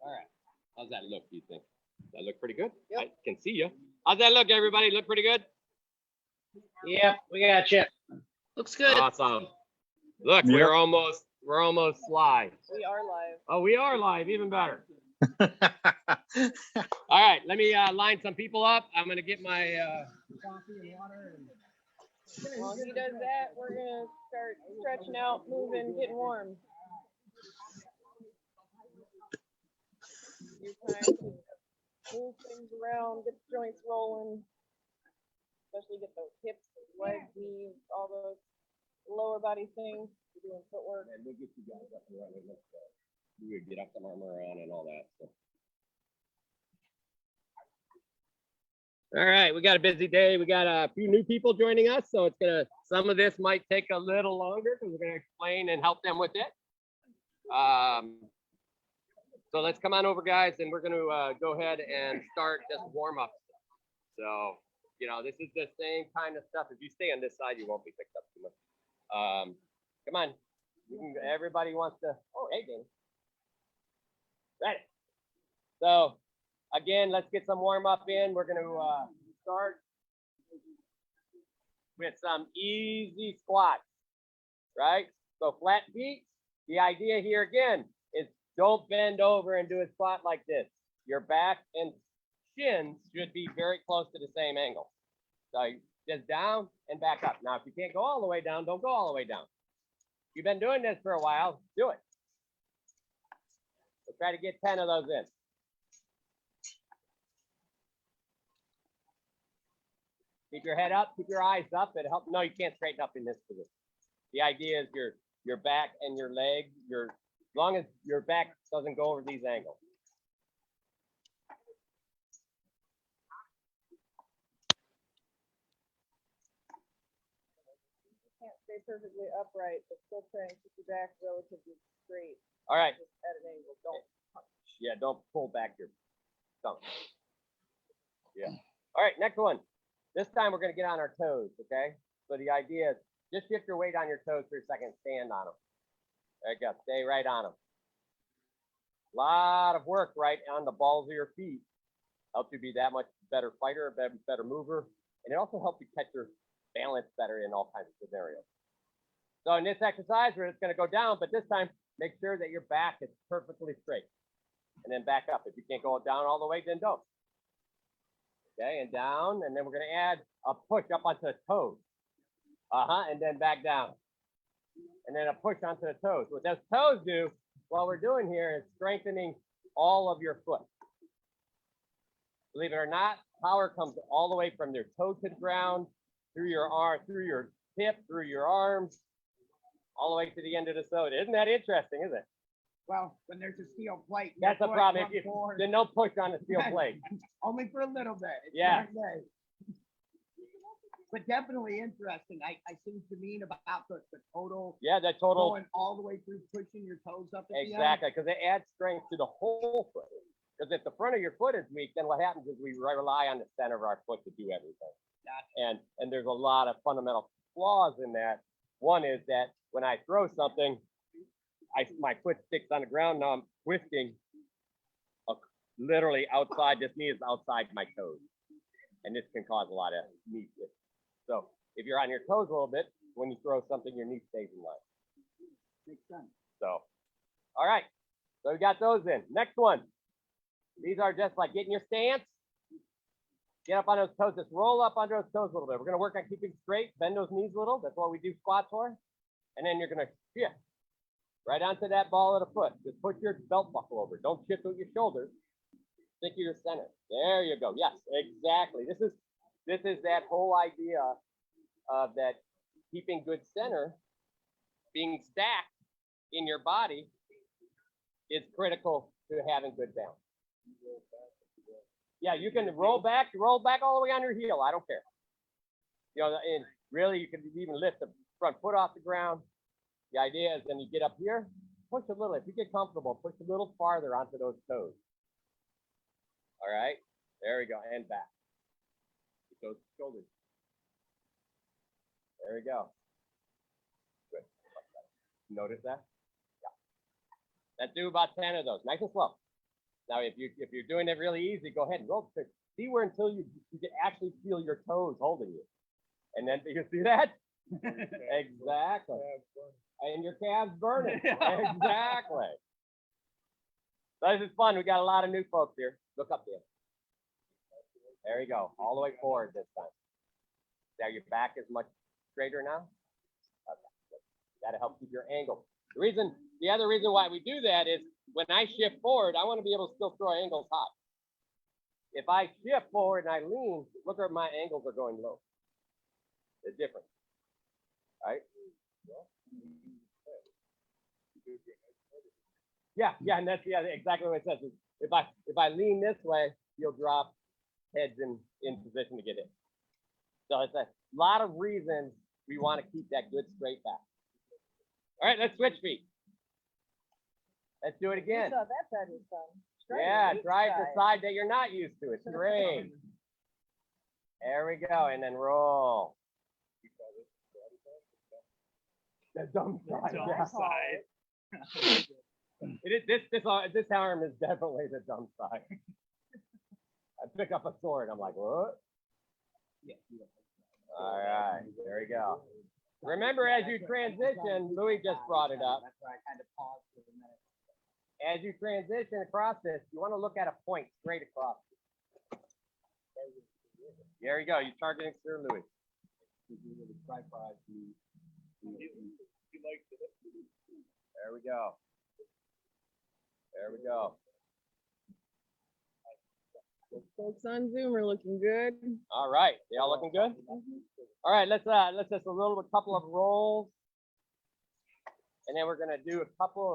All right. How's that look, do you think? Does that look pretty good? Yep. I can see you. How's that look, everybody? Look pretty good? Yep, we got you. Looks good. Awesome. Look, Yep. we're almost live. We are live. Oh, we are live, even better. All right, let me line some people up. I'm gonna get my coffee and water. While he does that, we're gonna start stretching out, moving, getting warm. Your time to move things around, get the joints rolling, especially get those hips, legs, knees, all those lower body things. We're doing footwork. And we'll get you guys up and running. Let's go. We would get up some armor on and all that stuff. All right, we got a busy day. We got a few new people joining us, so it's gonna. Some of this might take a little longer because we're gonna explain and help them with it. So let's come on over, guys, and we're gonna go ahead and start this warm up. So you know, this is the same kind of stuff. If you stay on this side, you won't be picked up too much. Come on, everybody wants to. Oh, hey, Danny. Right. So. Again, let's get some warm up in. We're going to start with some easy squats, right? So flat feet. The idea here again is don't bend over and do a squat like this. Your back and shins should be very close to the same angle. So just down and back up. Now, if you can't go all the way down, don't go all the way down. You've been doing this for a while, do it. We'll try to get 10 of those in. Keep your head up, keep your eyes up. It helps. No, you can't straighten up in this position. The idea is your back and your leg, as long as your back doesn't go over these angles. You can't stay perfectly upright, but still try and keep your back relatively straight. All right. Just at an angle. Don't punch. Yeah, don't pull back your thumb. Yeah. All right, next one. This time we're going to get on our toes, okay? So the idea is just shift your weight on your toes for a second, stand on them. There you go, stay right on them. A lot of work right on the balls of your feet. Helps you be that much better fighter, better mover, and it also helps you catch your balance better in all kinds of scenarios. So in this exercise, we're just going to go down, but this time, make sure that your back is perfectly straight. And then back up. If you can't go down all the way, then don't. Okay, and down, and then we're gonna add a push up onto the toes. And then back down. And then a push onto the toes. What those toes do, what we're doing here is strengthening all of your foot. Believe it or not, power comes all the way from your toe to the ground, through your arm, through your hip, through your arms, all the way to the end of the soda. Isn't that interesting, is it? Well, when there's a steel plate. That's the problem. Then no push on the steel plate. Only for a little bit. It's Yeah. not good. But definitely interesting. I see what you mean about the total. Yeah, the total. Going all the way through, pushing your toes up. At Exactly, because it adds strength to the whole foot. Because if the front of your foot is weak, then what happens is we rely on the center of our foot to do everything. Gotcha. And there's a lot of fundamental flaws in that. One is that when I throw something, my foot sticks on the ground. Now I'm twisting literally outside. This knee is outside my toes. And this can cause a lot of knee twisting. So if you're on your toes a little bit, when you throw something, your knee stays in line. Makes sense. So, all right. So we got those in. Next one. These are just like getting your stance. Get up on those toes. Just roll up under those toes a little bit. We're going to work on keeping straight. Bend those knees a little. That's what we do squats for. And then you're going to shift right onto that ball of the foot. Just put your belt buckle over. Don't shift with your shoulders. Stick to your center. There you go. Yes, exactly. This is that whole idea of that keeping good center, being stacked in your body is critical to having good balance. Yeah, you can roll back all the way on your heel. I don't care. You know, and really you can even lift the front foot off the ground. The idea is then you get up here, push a little. If you get comfortable, push a little farther onto those toes. All right, there we go, and back. Get those shoulders. There we go. Good. Notice that? Yeah. Let's do about 10 of those, nice and slow. Now, if you're doing it really easy, go ahead and roll. See where until you can actually feel your toes holding you, and then you see that exactly, and your calves burning exactly. So this is fun. We got a lot of new folks here. Look up there. There you go, all the way forward this time. Now your back is much straighter now. Okay, good. That'll help keep your angle. The other reason why we do that is when I shift forward, I want to be able to still throw angles high. If I shift forward and I lean, look where my angles are going low. They're different, right? Yeah, and that's exactly what it says. If I lean this way, you'll drop heads in position to get in. So it's a lot of reasons we want to keep that good straight back. All right, let's switch feet. Let's do it again. You saw that side was fun. Yeah, try it the side that you're not used to. It's great. There we go, and then roll. The dumb side. Yeah. It is this arm is definitely the dumb side. I pick up a sword. I'm like, what? All right, there we go. Remember, as you transition, Louis just brought it up. That's why I kind of paused for a minute. As you transition across this, you want to look at a point straight across. There you go. You're targeting Sir Louis. There we go. There we go. Folks on Zoom are looking good. All right. They all looking good? All right, let's just a couple of rolls. And then we're gonna do a couple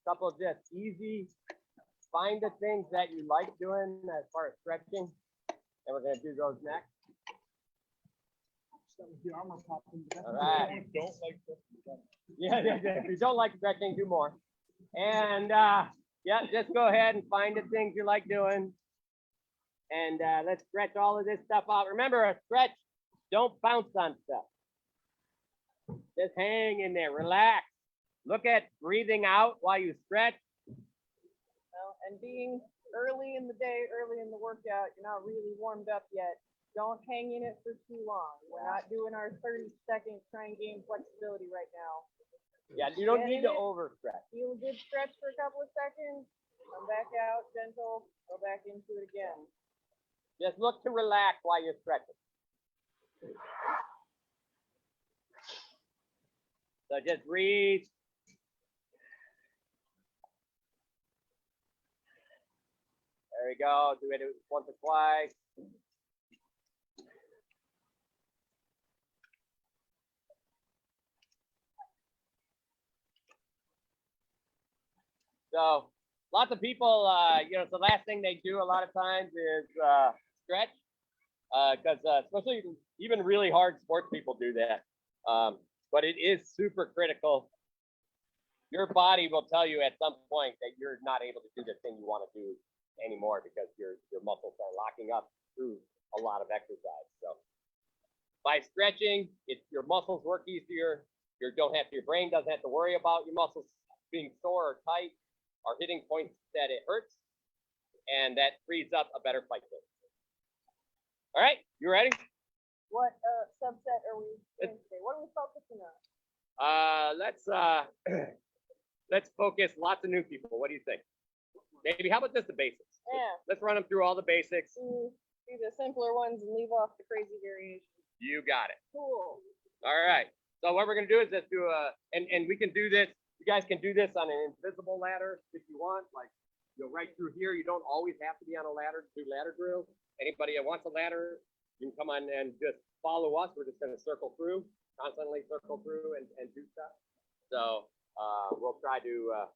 of just easy, find the things that you like doing as far as stretching. And we're gonna do those next. All right. Yeah. If you don't like stretching, do more. And yeah, just go ahead and find the things you like doing. And let's stretch all of this stuff out. Remember, a stretch, don't bounce on stuff. Just hang in there, relax. Look at breathing out while you stretch. Well, and being early in the day, early in the workout, you're not really warmed up yet. Don't hang in it for too long. We're not doing our 30-second try and gain flexibility right now. Yeah, you don't need to overstretch. Feel a good stretch for a couple of seconds, come back out, gentle, go back into it again. Just look to relax while you're stretching. So just breathe. There we go. Do it once or twice. So lots of people, the last thing they do a lot of times is stretch, because especially even really hard sports people do that. But it is super critical. Your body will tell you at some point that you're not able to do the thing you want to do anymore because your muscles are locking up through a lot of exercise. So by stretching, your muscles work easier. Your brain doesn't have to worry about your muscles being sore or tight or hitting points that it hurts, and that frees up a better fight fit. All right, you ready? What subset are we doing today? What are we focusing on? Let's focus lots of new people. What do you think? Maybe how about just the basics? Yeah. Let's run them through all the basics. Do the simpler ones and leave off the crazy variations. You got it. Cool. All right. So what we're gonna do is just do and we can do this. You guys can do this on an invisible ladder if you want. Like right through here. You don't always have to be on a ladder to do ladder drills. Anybody that wants a ladder, you can come on and just follow us. We're just gonna constantly circle through and do stuff. So we'll try to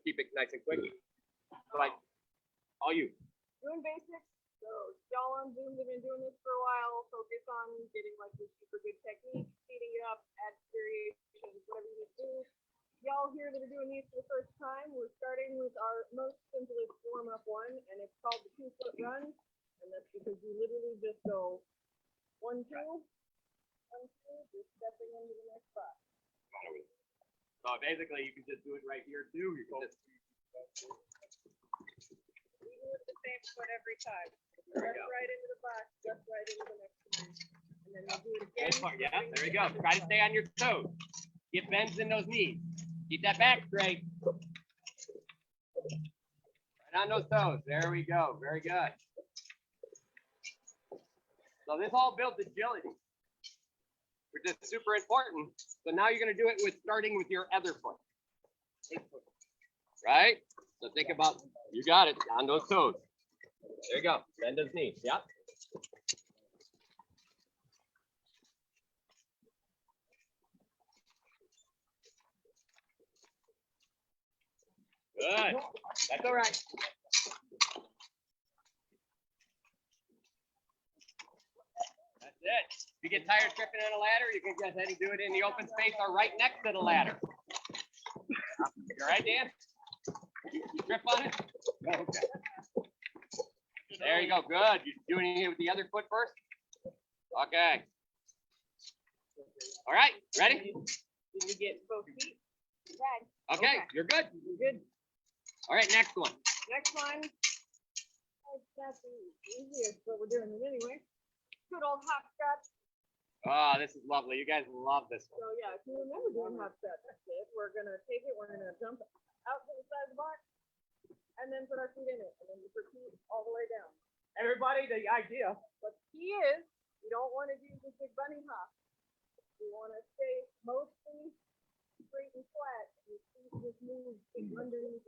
keep it nice and quick. Like all you. Doing basics. So y'all on Zoom have been doing this for a while. Focus on getting like this super good technique, speeding it up, add variations, whatever you need to do. Y'all here that are doing these for the first time, we're starting with our most simplest warm-up one, and it's called the 2-foot run. And that's because you literally just go 1, 2, 1, 2, just stepping into the next spot. So basically, you can just do it right here too. You can just do it the same foot every time. Just right into the box, just right into the next one. And then we'll do it again. Good part, yeah, there you go. Try to stay on your toes. Get bends in those knees. Keep that back straight. Right on those toes. There we go. Very good. So this all builds agility, which is super important. So now you're going to do it with starting with your other foot. Right? So think about, you got it, on those toes. There you go. Bend those knees. Yep. Good. That's all right. That's it. If you get tired tripping on a ladder, you can go ahead and do it in the open space or right next to the ladder. You all right, Dan? You trip on it? Okay. There you go. Good. You doing it with the other foot first? Okay. All right. Ready? Did you get both feet? Okay. You're good. You're good. All right. Next one. Next one. It's not the easiest, but we're doing it anyway. Good old hopscotch. Oh, this is lovely. You guys love this one. So yeah, if you remember doing hopscotch, that's it. We're gonna take it, we're gonna jump out to the side of the box, and then put our feet in it, and then just repeat all the way down. Everybody, the idea. But the key is, you don't want to do the big bunny hop. You want to stay mostly straight and flat. Your feet just move underneath.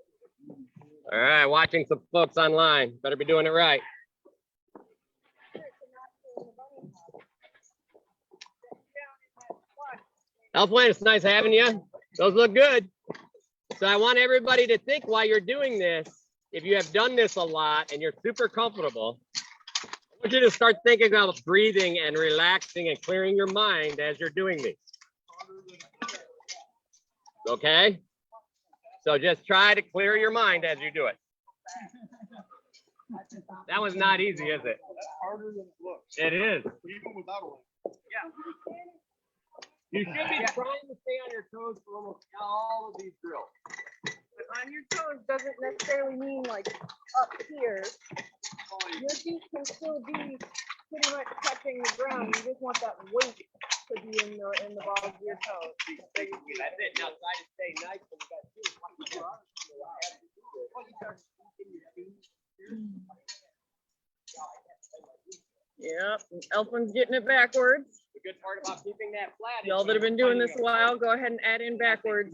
All right, watching some folks online. Better be doing it right. Elfwine, it's nice having you. Those look good. So I want everybody to think while you're doing this, if you have done this a lot and you're super comfortable, I want you to start thinking about breathing and relaxing and clearing your mind as you're doing these. Okay? So just try to clear your mind as you do it. That was not easy, is it? That's harder than it looks, It is. even without a leg. You should be trying to stay on your toes for almost all of these drills. But on your toes doesn't necessarily mean like up here. Your feet can still be pretty much touching the ground. You just want that weight to be in the balls of your toes. That's it. Now try to stay nice when you got two. Yep, Elfwin's getting it backwards. The good part about keeping that flat. Y'all that have been doing this a while, go ahead and add in backwards.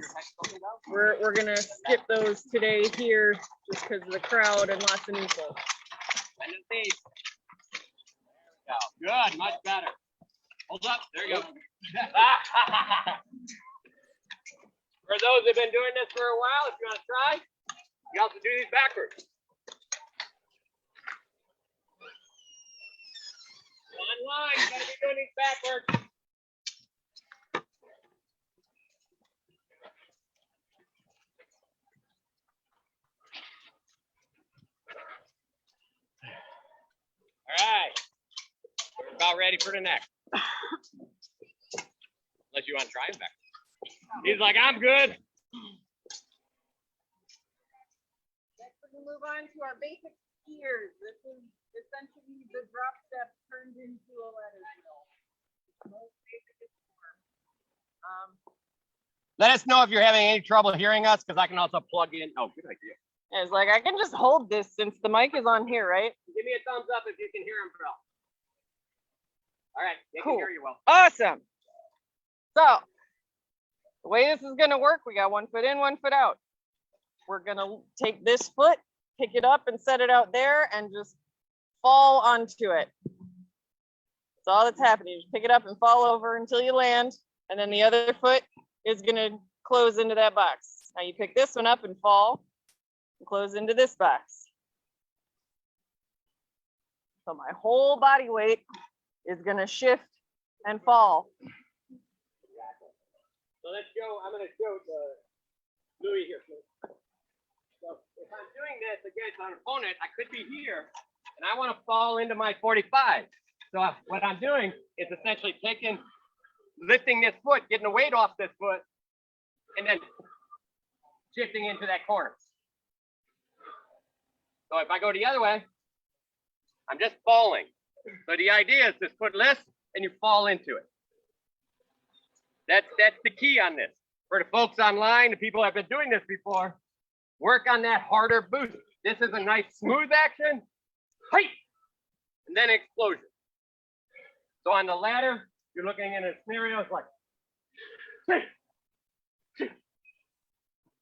We're gonna skip those today here just because of the crowd and lots of new folks. And the face. There we go. Good, much better. Hold up. There you go. For those who've been doing this for a while, if you want to try, you also do these backwards. One line, you gotta be doing these backwards. All right. We're about ready for the next. Unless you want to try him back. He's like, I'm good. Next, we're gonna move on to our basic skiers. This is essentially the drop step turned into a ladder drill. Most basic is form. Let us know if you're having any trouble hearing us, because I can also plug in. Oh, good idea. It's like I can just hold this since the mic is on here, right? Give me a thumbs up if you can hear him, bro. All right, they Cool. can hear you well. Awesome. So the way this is gonna work, we got 1 foot in, 1 foot out. We're gonna take this foot, pick it up and set it out there and just fall onto it. That's all that's happening. You just pick it up and fall over until you land. And then the other foot is gonna close into that box. Now you pick this one up and fall and close into this box. So my whole body weight is gonna shift and fall. So let's go. I'm going to show Louis here. So if I'm doing this against an opponent, I could be here, and I want to fall into my 45. So what I'm doing is essentially lifting this foot, getting the weight off this foot, and then shifting into that corner. So if I go the other way, I'm just falling. So the idea is just put this and you fall into it. That's the key on this. For the folks online, the people that have been doing this before, work on that harder boost. This is a nice smooth action, height, and then explosion. So on the ladder, you're looking in a scenario, it's like,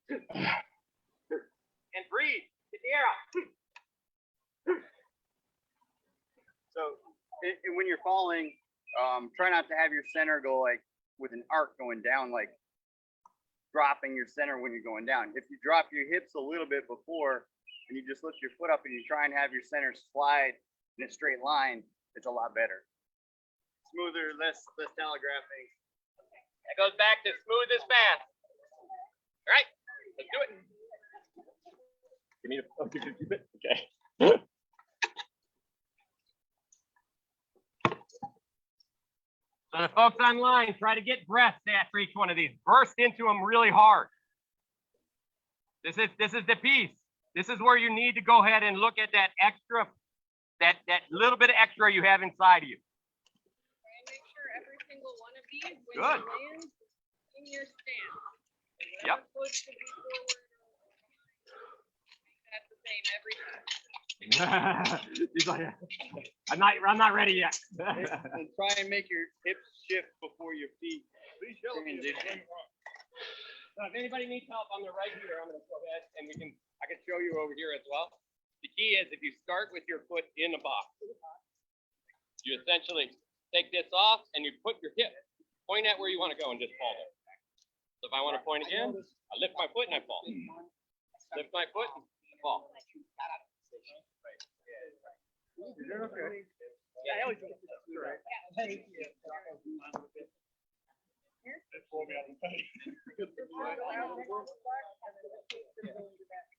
and breathe, get the air out. So, and when you're falling, try not to have your center go like with an arc going down, like dropping your center when you're going down. If you drop your hips a little bit before and you just lift your foot up and you try and have your center slide in a straight line, it's a lot better. Smoother, less telegraphing. That goes back to smooth as fast. All right, let's do it. Give me the, okay. So the folks online, try to get breaths after each one of these. Burst into them really hard. This is the piece. This is where you need to go ahead and look at that extra, that little bit of extra you have inside of you. Try and make sure every single one of these, when Good. you land, in your stance. Yep. Foot should be forward. That's the same every time. He's like, I'm not ready yet. And try and make your hips shift before your feet transition. So if anybody needs help, I'm right here. I'm gonna go ahead and I can show you over here as well. The key is if you start with your foot in the box, you essentially take this off and you put your hip, point at where you want to go and just fall there. So if I want to point again, I lift my foot and I fall. Lift my foot and fall. Yeah, I always do. Thank you.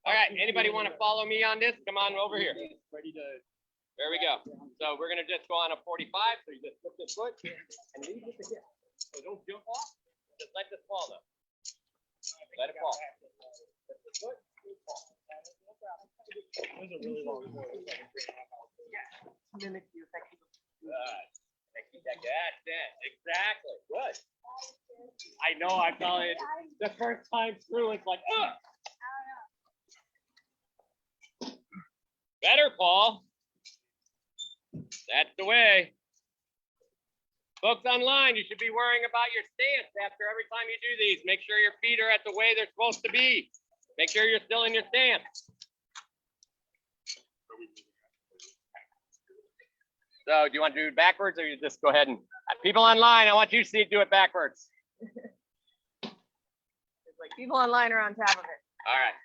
All right, anybody want to follow me on this? Come on over here. Ready to. There we go. So we're gonna just go on a 45. So you just lift this foot and lead with the hip. So don't jump off. Just let this fall though. Let it fall. Lift the foot, fall. Those are really long. Mimic you. That's it. Exactly. Good. I know. I felt it the first time through. It's like, ugh. Better, Paul. That's the way. Folks online, you should be worrying about your stance after every time you do these. Make sure your feet are at the way they're supposed to be. Make sure you're still in your stance. So do you want to do it backwards or you just go ahead and, people online, I want you to see do it backwards. It's like people online are on top of it. All right.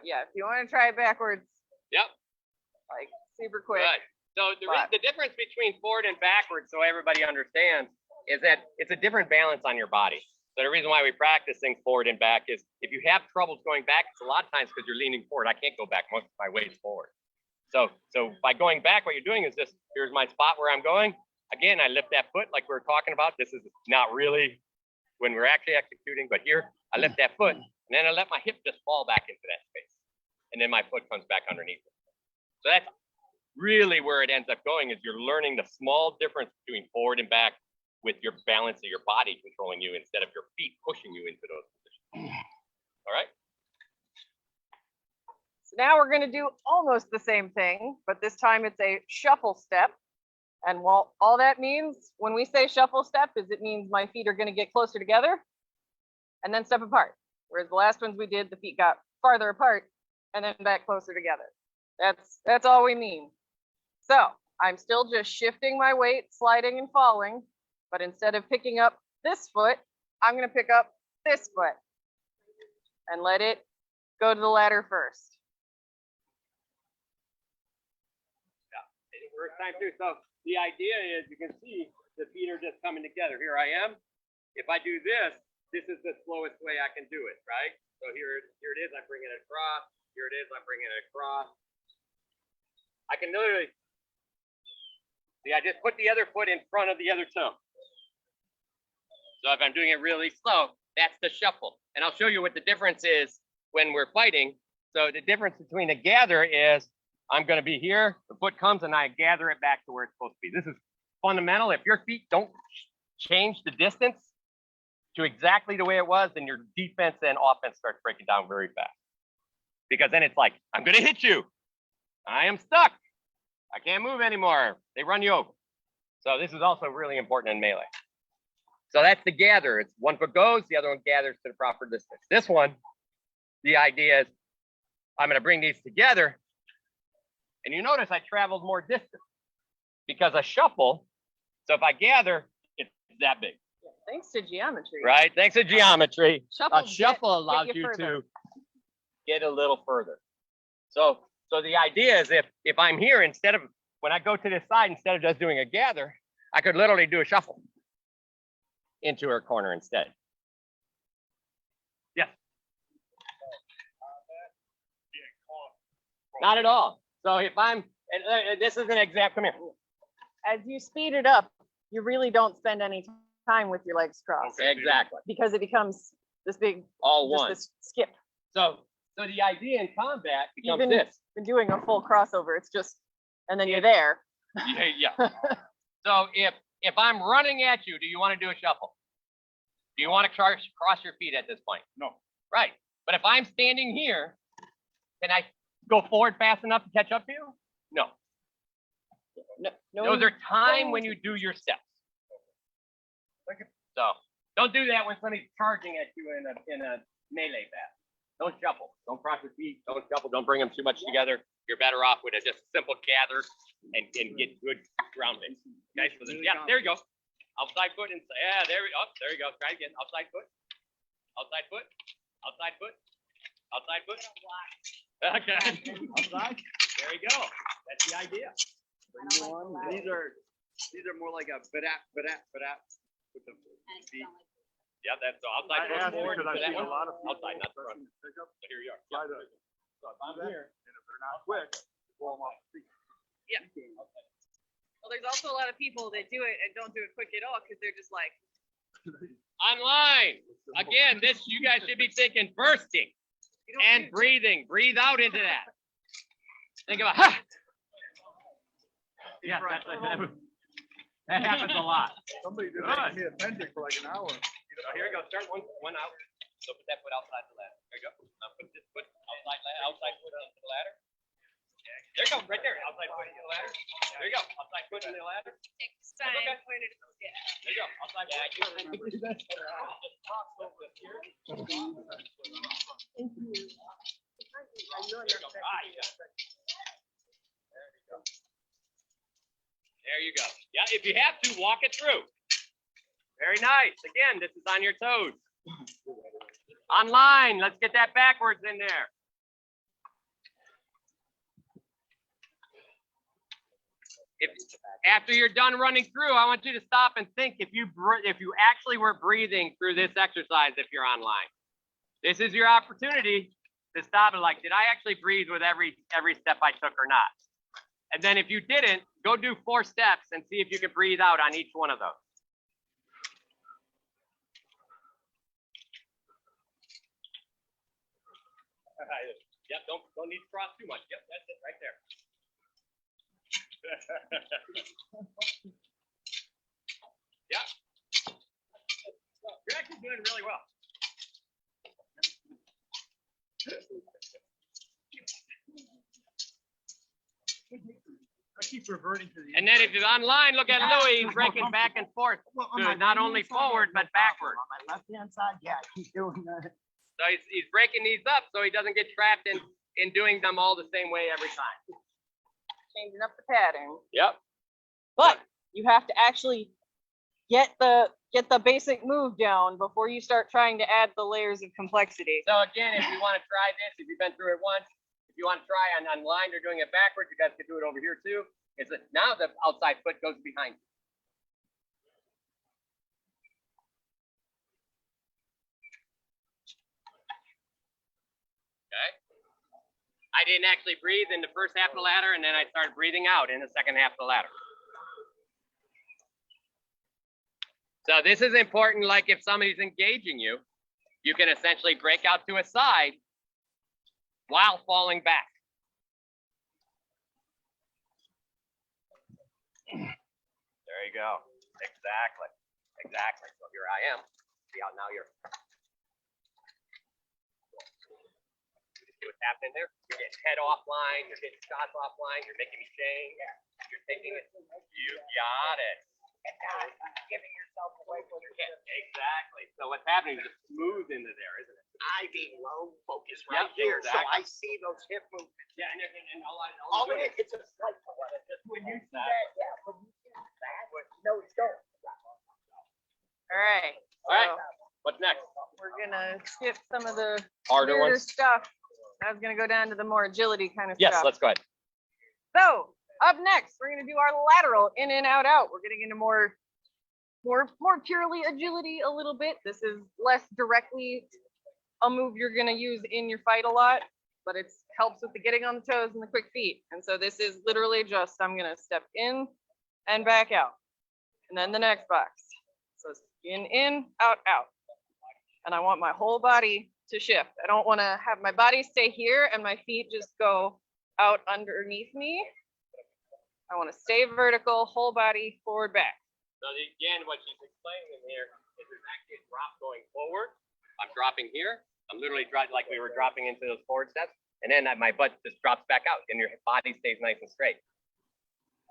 Yeah, if you want to try it backwards, Yep. like super quick. Good. So the difference between forward and backwards, so everybody understands, is that it's a different balance on your body. So the reason why we practice things forward and back is if you have troubles going back, it's a lot of times because you're leaning forward. I can't go back. Most of my weight's forward. So by going back, what you're doing is this, here's my spot where I'm going. Again, I lift that foot like we were talking about. This is not really when we're actually executing, but here I lift that foot and then I let my hip just fall back into that space. And then my foot comes back underneath it. So that's really where it ends up going, is you're learning the small difference between forward and back with your balance of your body controlling you instead of your feet pushing you into those positions. All right. So now we're going to do almost the same thing, but this time it's a shuffle step. And well, all that means when we say shuffle step is it means my feet are going to get closer together and then step apart. Whereas the last ones we did, the feet got farther apart and then back closer together. That's all we mean. So I'm still just shifting my weight, sliding and falling, but instead of picking up this foot, I'm going to pick up this foot and let it go to the ladder first. First time too. So the idea is you can see the feet are just coming together. Here I am. If I do this, this is the slowest way I can do it, right? So here it is. I bring it across. Here it is. I bring it across. I can literally see. I just put the other foot in front of the other toe. So if I'm doing it really slow, that's the shuffle. And I'll show you what the difference is when we're fighting So the difference between a gather is I'm going to be here, the foot comes and I gather it back to where it's supposed to be. This is fundamental. If your feet don't change the distance to exactly the way it was, then your defense and offense starts breaking down very fast. Because then it's like, I'm going to hit you. I am stuck. I can't move anymore. They run you over. So this is also really important in melee. So that's the gather. It's one foot goes, the other one gathers to the proper distance. This one, the idea is I'm going to bring these together. And you notice I traveled more distance because I shuffle. So if I gather, it's that big, Thanks to geometry. right? Thanks to geometry. A Shuffles shuffle get allows you you further. to get a little further. So the idea is if I'm here, instead of, when I go to this side, instead of just doing a gather, I could literally do a shuffle into her corner instead. Yes. Not at all. So if I'm, and this is an example, come here. As you speed it up, you really don't spend any time with your legs crossed Exactly. because it becomes this big, All just one. this skip. So the idea in combat becomes Even- this. Been doing a full crossover. It's just, and then you're there. Yeah. So if I'm running at you, do you want to do a shuffle? Do you want to cross your feet at this point? No. Right. But if I'm standing here, can I go forward fast enough to catch up to you? No. No, Those are time when you do your steps. So don't do that when somebody's charging at you in a melee battle. Don't shuffle. Don't cross your feet. Don't shuffle. Don't bring them too much together. You're better off with a just simple gather and get good grounding. Okay, so then, yeah, there you go. Outside foot and there you go. Try again. Outside foot. Outside foot. Outside foot. Outside foot. Okay. Outside. There you go. That's the idea. These are more like a ba-dap with the feet. Yeah, that's so outside I foot asked forward. because I've to that seen a one. lot of people. Outside, not the front. Pick up, But here you are. try to- So if I'm here. and if they're not quick, blow them off the feet. Well, there's also a lot of people that do it and don't do it quick at all because they're just like, Online. Again, this, you guys should be thinking bursting you don't and do- breathing. Breathe out into that. Think about, ha! Yeah, that happens a lot. Somebody did Good. make me appendix for like an hour. So here we go. Start one out. So put that foot outside the ladder. There you go. Now put this foot outside foot into the ladder. There you go. Right there. Outside foot into the ladder. There you go. Outside foot into the ladder. Next time, time, okay. point it at the There you go. Outside foot. Just cross over here. There you go. Ah, yeah. There you go. Yeah, if you have to, walk it through. Very nice. Again, this is on your toes. Online, let's get that backwards in there. If after you're done running through, I want you to stop and think if you actually were breathing through this exercise if you're online. This is your opportunity to stop and like, did I actually breathe with every step I took or not? And then if you didn't, go do 4 steps and see if you can breathe out on each one of those. Yep, don't need to cross too much. Yep, that's it right there. Yep. You're actually doing really well. I keep reverting to the. And then if you're online, look at Louis, he's breaking back and forth. Well, on Good, my not right-hand only side, forward, no but problem. backward. On my left-hand side, yeah, I keep doing that. So he's breaking these up so he doesn't get trapped in doing them all the same way every time. changing up the pattern. Yep. But you have to actually get the basic move down before you start trying to add the layers of complexity. So again, if you want to try this, if you've been through it once, if you want to try online or doing it backwards, you guys can do it over here too. Is that now the outside foot goes behind you. Okay. I didn't actually breathe in the first half of the ladder, and then I started breathing out in the second half of the ladder. So this is important, like if somebody's engaging you, you can essentially break out to a side while falling back. There you go. Exactly. Exactly. So here I am. See how now you're. See what's happening there? You're getting head offline. You're getting shots offline. You're making me shake. You're taking it. You got it. And not giving yourself away for your hip. Exactly. So what's happening is it's smooth into there, isn't it? I being low focus Yep, right here, so exactly. I see those hip movements. Yeah, and All of it, it's a slight. When you see that, yeah, when you see that, no, it's don't. All right. All right. So What's next? we're gonna skip some of the Harder weirder ones. stuff. I was gonna go down to the more agility kind of Yes, stuff. let's go ahead. So up next, we're gonna do our lateral in and out out. We're getting into more purely agility a little bit. This is less directly a move you're gonna use in your fight a lot, but it helps with the getting on the toes and the quick feet. And so this is literally just, I'm gonna step in and back out. And then the next box. So in, out, out. And I want my whole body to shift. I don't wanna have my body stay here and my feet just go out underneath me. I wanna stay vertical, whole body, forward, back. So again, what she's explaining in here is there's actually a drop going forward. I'm dropping here. I'm literally dropping like we were dropping into those forward steps. And then my butt just drops back out and your body stays nice and straight.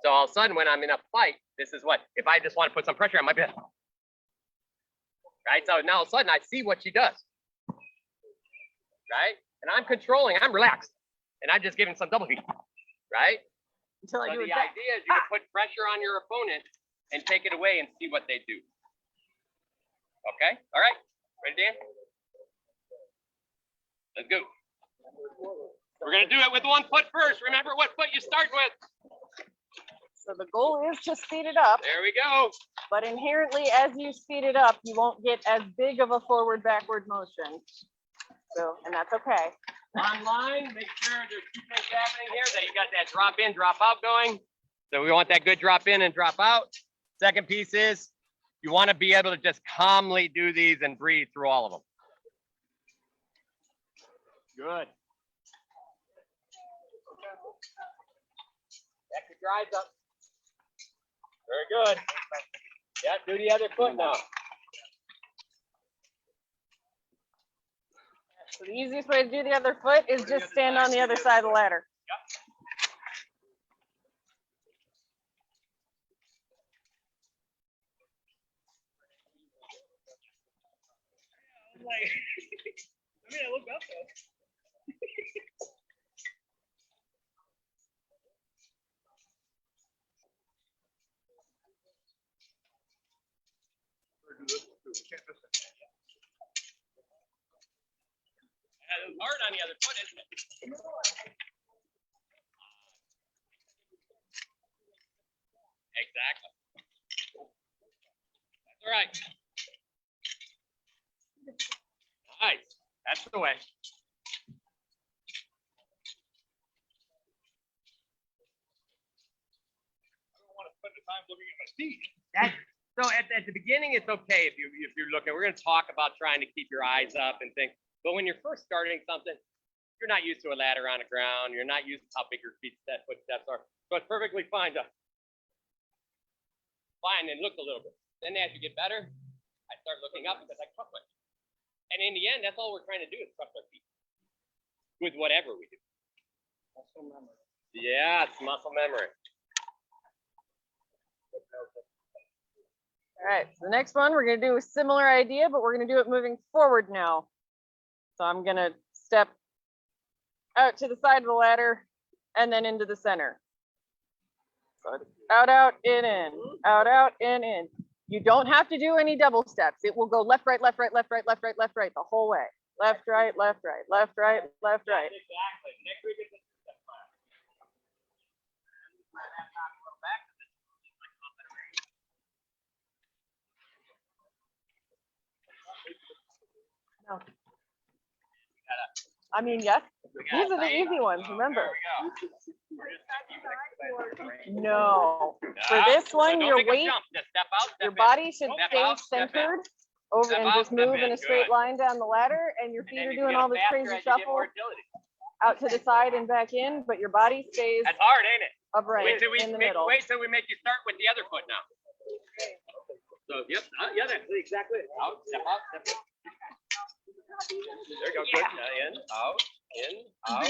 So all of a sudden when I'm in a fight, this is what, if I just want to put some pressure on my back. Right? So now all of a sudden I see what she does. Right? And I'm controlling, I'm relaxed. And I'm just giving some double feet. Right? Until I So do the it back. idea is you can put pressure on your opponent and take it away and see what they do. Okay? All right? Ready, Dan? Let's go. We're going to do it with one foot first. Remember what foot you start with. So the goal is to speed it up, There we go. but inherently as you speed it up, you won't get as big of a forward backward motion. So, and that's okay. Online, make sure there's two things happening here. That you got that drop in, drop out going. So we want that good drop in and drop out. Second piece is you want to be able to just calmly do these and breathe through all of them. Good. Back your drives up. Very good. Yeah, do the other foot now. So the easiest way to do the other foot is just stand on the other side of the ladder. Like, I mean, I look up though. Or do this too. Can't miss it. Yeah, it's hard on the other foot, isn't it? Exactly. That's all right. Nice. That's the way. I don't want to spend the time looking at my feet. So at the beginning, it's okay if you're looking. We're going to talk about trying to keep your eyes up and things. But when you're first starting something, you're not used to a ladder on the ground. You're not used to how big your footsteps are. So it's perfectly fine to find and look a little bit. Then as you get better, I start looking up because I trust my feet. And in the end, that's all we're trying to do is trust our feet with whatever we do. Muscle memory. Yeah, it's muscle memory. All right, so the next one, we're gonna do a similar idea, but we're gonna do it moving forward now. So I'm gonna step out to the side of the ladder and then into the center. So it's out, out, in, out, in. You don't have to do any double steps. It will go left, right, left, right, left, right, left, right, left, right, the whole way. Left, right, left, right, left, right, left, right. Exactly. Next week is the step class. I mean, yes, these are the easy ones, remember. There we go. No, for Ah, this so one, don't your make a weight, jump. Just step out, step your in. body should Step stay out, step in. centered over Step and out, just step move in. in a straight Good. line down the ladder, and your And feet then are you doing get all this faster crazy as you get shuffle. more agility. out to the side and back in, but your body stays That's hard, ain't it? upright in the middle. Wait till we make you start with the other foot now. So, yep, yeah, that's exactly it. Out, step out, step out. There you go, good. In, out, in, out,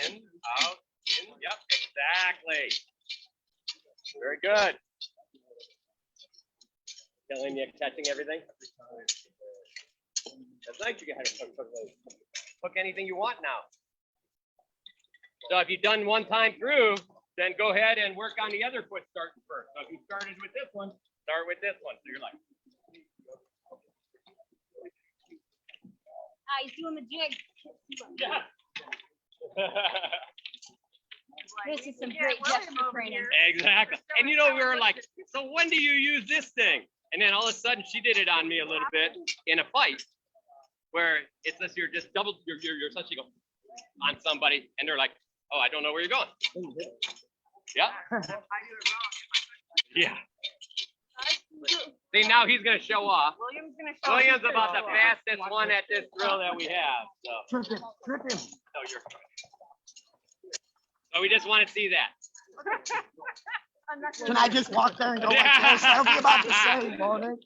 in. Yep, exactly. Very good. Telling you, catching everything. That's nice. You got to hook anything you want now. So if you've done one time through, then go ahead and work on the other foot starting first. So if you started with this one, start with this one. So you're like, He's doing the jig. yeah. This is some Yeah, great William gesture over training. here. Exactly. And you know, we were like, so when do you use this thing? And then all of a sudden she did it on me a little bit in a fight where it's just, you're just double, you're essentially go on somebody and they're like, oh, I don't know where you're going. Yeah. Yeah. See, now he's going to show off. William's gonna show. William's about the fastest one at this drill that we have. So, Trip him. so we just want to see that. Can I just walk there and go like this? I was about to say, Monique.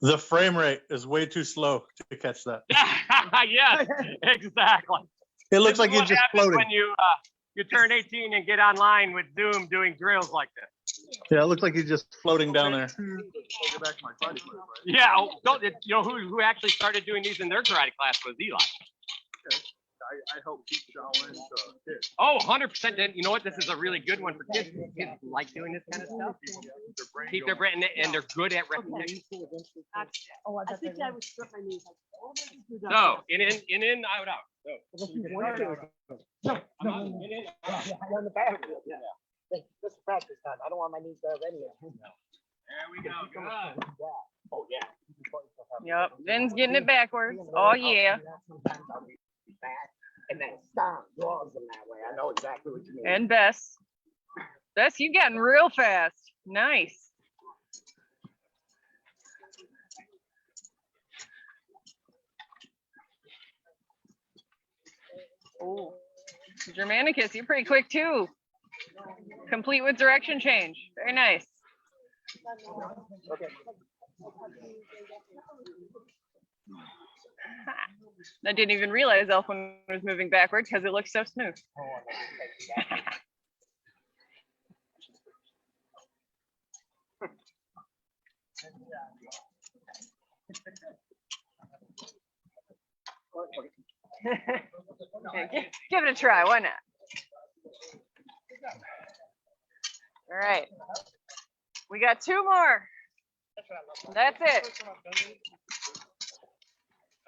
The frame rate is way too slow to catch that. Yes, exactly. It looks like This is you're what just happens floating. when you turn 18 and get online with Zoom doing drills like this. Yeah, it looks like he's just floating down there. Yeah, don't you know who actually started doing these in their karate class was Eli. I help teach Shaolin to kids. Oh, 100%. Then you know what? This is a really good one for kids. Kids like doing this kind of stuff. Keep their brain and they're good at repetition. Oh, I think I would strip my knees. So in, out, out. So. No, on the back. Yeah. Hey, this is practice time. I don't want my knees to have any. There we go. Good. Oh, yeah. Yep, Vin's getting it backwards. Oh, yeah. Sometimes I'll be back, and then stop draws them that way. I know exactly what you mean. And Bess. Bess, you getting real fast. Nice. Oh, Germanicus, you're pretty quick too. Complete with direction change. Very nice. Okay. I didn't even realize Elfin was moving backward because it looks so smooth. Yeah, give it a try. Why not? All right. We got two more. That's it.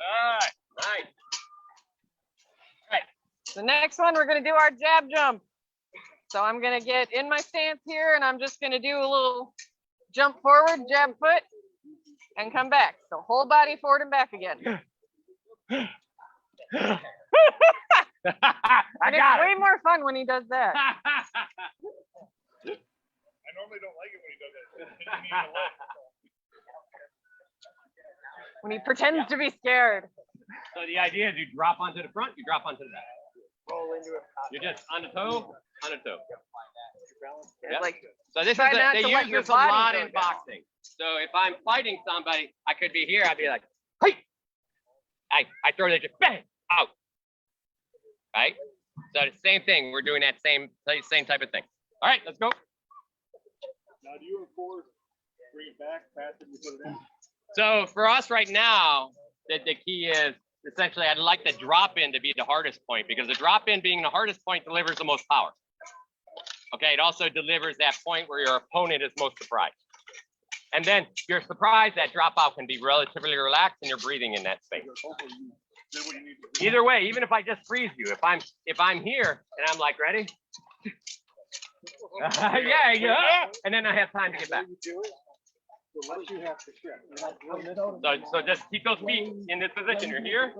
All right. Nice. The next one, we're going to do our jab jump. So I'm going to get in my stance here and I'm just going to do a little jump forward, jab foot, and come back. So whole body forward and back again. I And it's got way it. more fun when he does that. I normally don't like it when he does that. When he pretends to be scared. So the idea is you drop onto the front, you drop onto the back. Roll into it. You're just on the toe, on the toe. Yep. Like, So this is try not they to let use your this a body lot go in down. boxing. So if I'm fighting somebody, I could be here. I'd be like, hey, I throw the just bang out, right? So the same thing. We're doing that same type of thing. All right, let's go. Now, do you enforce bring it back, pass it, and put it in? So for us right now, the key is essentially I'd like the drop in to be the hardest point because the drop in being the hardest point delivers the most power. Okay, it also delivers that point where your opponent is most surprised. And then you're surprised that drop out can be relatively relaxed and you're breathing in that space. Hopefully you did what you need to do. Either way, even if I just freeze you, if I'm here and I'm like ready, yeah, and then I have time to get back. So just keep those feet in this position. You're here.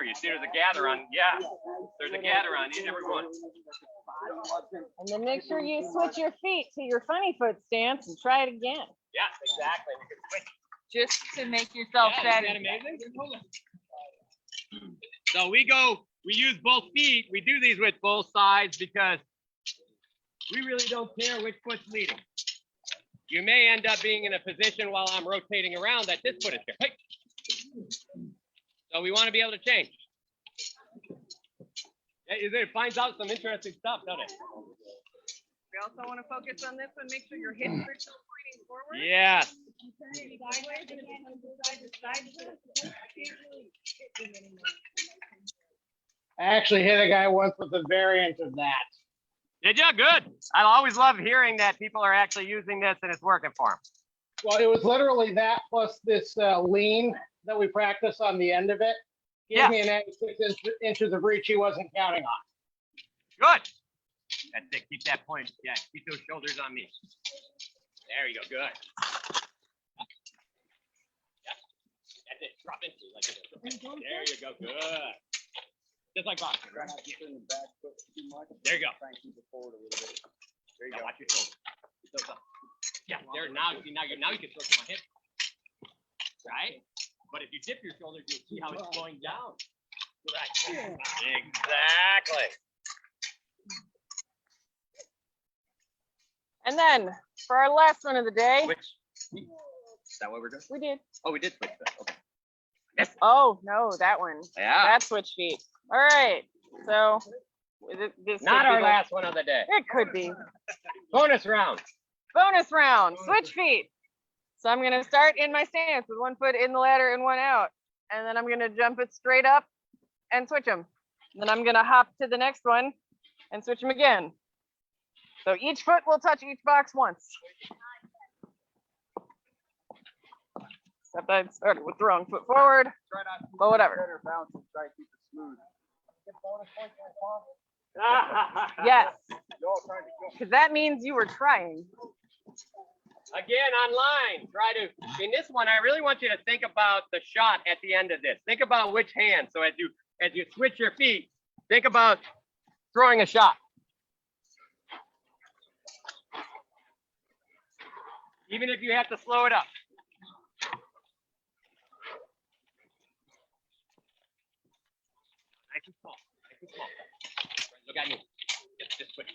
You see there's a gather on. Yeah, there's a gather on everyone. And then make sure you switch your feet to your funny foot stance and try it again. Yeah, exactly. We can switch. Just to make yourself Yeah, isn't that satisfied. amazing? So we go we use both feet. We do these with both sides because we really don't care which foot's leading. You may end up being in a position while I'm rotating around that this foot is here. Hey. So we want to be able to change. It finds out some interesting stuff, doesn't it? We also want to focus on this one. Make sure your hips are still pointing forward. Yeah. Sideways, and if it comes side to side, I can't really hit them anymore. I actually hit a guy once with a variant of that. Did you? Good. I always love hearing that people are actually using this and it's working for them. Well, it was literally that plus this lean that we practice on the end of it. Gave Yeah. me an extra 6 inches of reach he wasn't counting on. Good. That's it. Keep that point. Yeah, keep those shoulders on me. There you go. Good. Yeah. That's it. Drop into it like this. There you go. Good. Just like boxing. Try not to turn the back foot too much. There you go. Try and keep it forward a little bit. There you Now go. watch your shoulders. Keep those up. Yeah. There. Now you can throw to my hip. Right. But if you dip your shoulders, you'll see how it's going down. Right. Exactly. And then for our last one of the day, Which? Is that what we're doing? we did. Oh, we did switch that. Okay. Oh no, that one. Yeah. That's switch feet. All right. So this Not could be our the- last one of the day. It could be. Bonus round. Bonus round. Switch feet. So I'm gonna start in my stance with one foot in the ladder and one out, and then I'm gonna jump it straight up and switch them. Then I'm gonna hop to the next one and switch them again. So each foot will touch each box once. Except I started with the wrong foot forward, Try not to but whatever. center bounce and try to keep it smooth. Yes, Y'all trying to go. because that means you were trying. Again, online, try to, in this one, I really want you to think about the shot at the end of this. Think about which hand. So as you switch your feet, think about throwing a shot. Even if you have to slow it up. Nice and small, nice and small. Look at me. Just switch.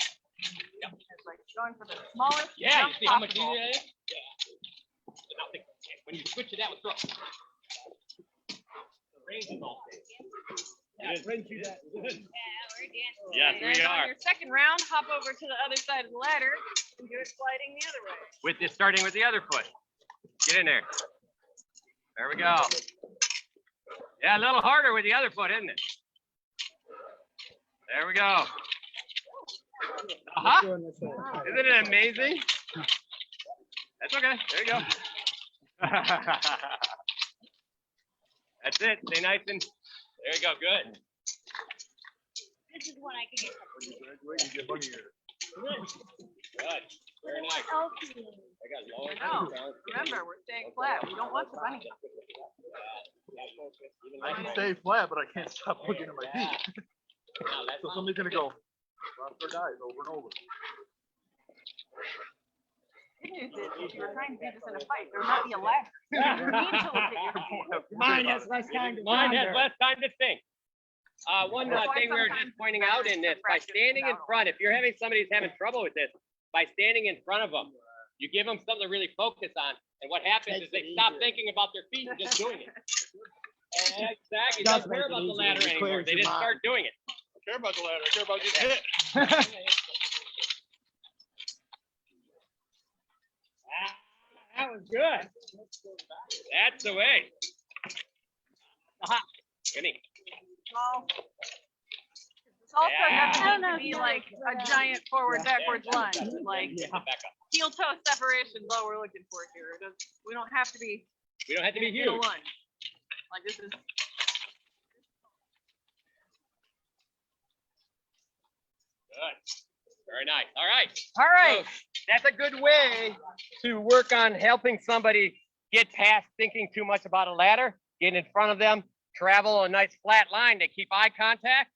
Yep. It's like going for the smallest Yeah, jump you see how much possible. easier that is? Yeah. So now think, when you switch it out, throw. The range is all. Yeah, range you that. Yes, And we then are. on your second round, hop over to the other side of the ladder and do it sliding the other way. With this, starting with the other foot. Get in there. There we go. Yeah, a little harder with the other foot, isn't it? There we go. Uh-huh. Isn't it amazing? That's okay. There you go. That's it. Stay nice and there you go. Good. This is one I can get. Good. Very nice. Healthy. I got lower. No, remember, we're staying flat. We don't want the bunny. I can stay flat, but I can't stop looking at my feet. So somebody's gonna go, rock or dies over and over. Good news is, if you're trying to do this in a fight, there's not be a ladder. You need to look at your feet. Mine has less time to Mine has ponder. less time to think. One thing we were just pointing out in this, by standing in front, if you're having somebody who's having trouble with this, by standing in front of them, you give them something to really focus on. And what happens is they stop thinking about their feet and just doing it. Exactly. They don't care about the ladder anymore. They just start doing it. I care about the ladder. I care about getting hit. That was good. That's the way. Aha. Give me. Well, this also Yeah. doesn't have to be like a giant forward backwards lunge. Like Back up. heel toe separation is all we're looking for here. We don't have to be We don't have to be in a huge. lunge. Like this is Good. Very nice. All right. all right. So that's a good way to work on helping somebody get past thinking too much about a ladder, get in front of them, travel a nice flat line. They keep eye contact,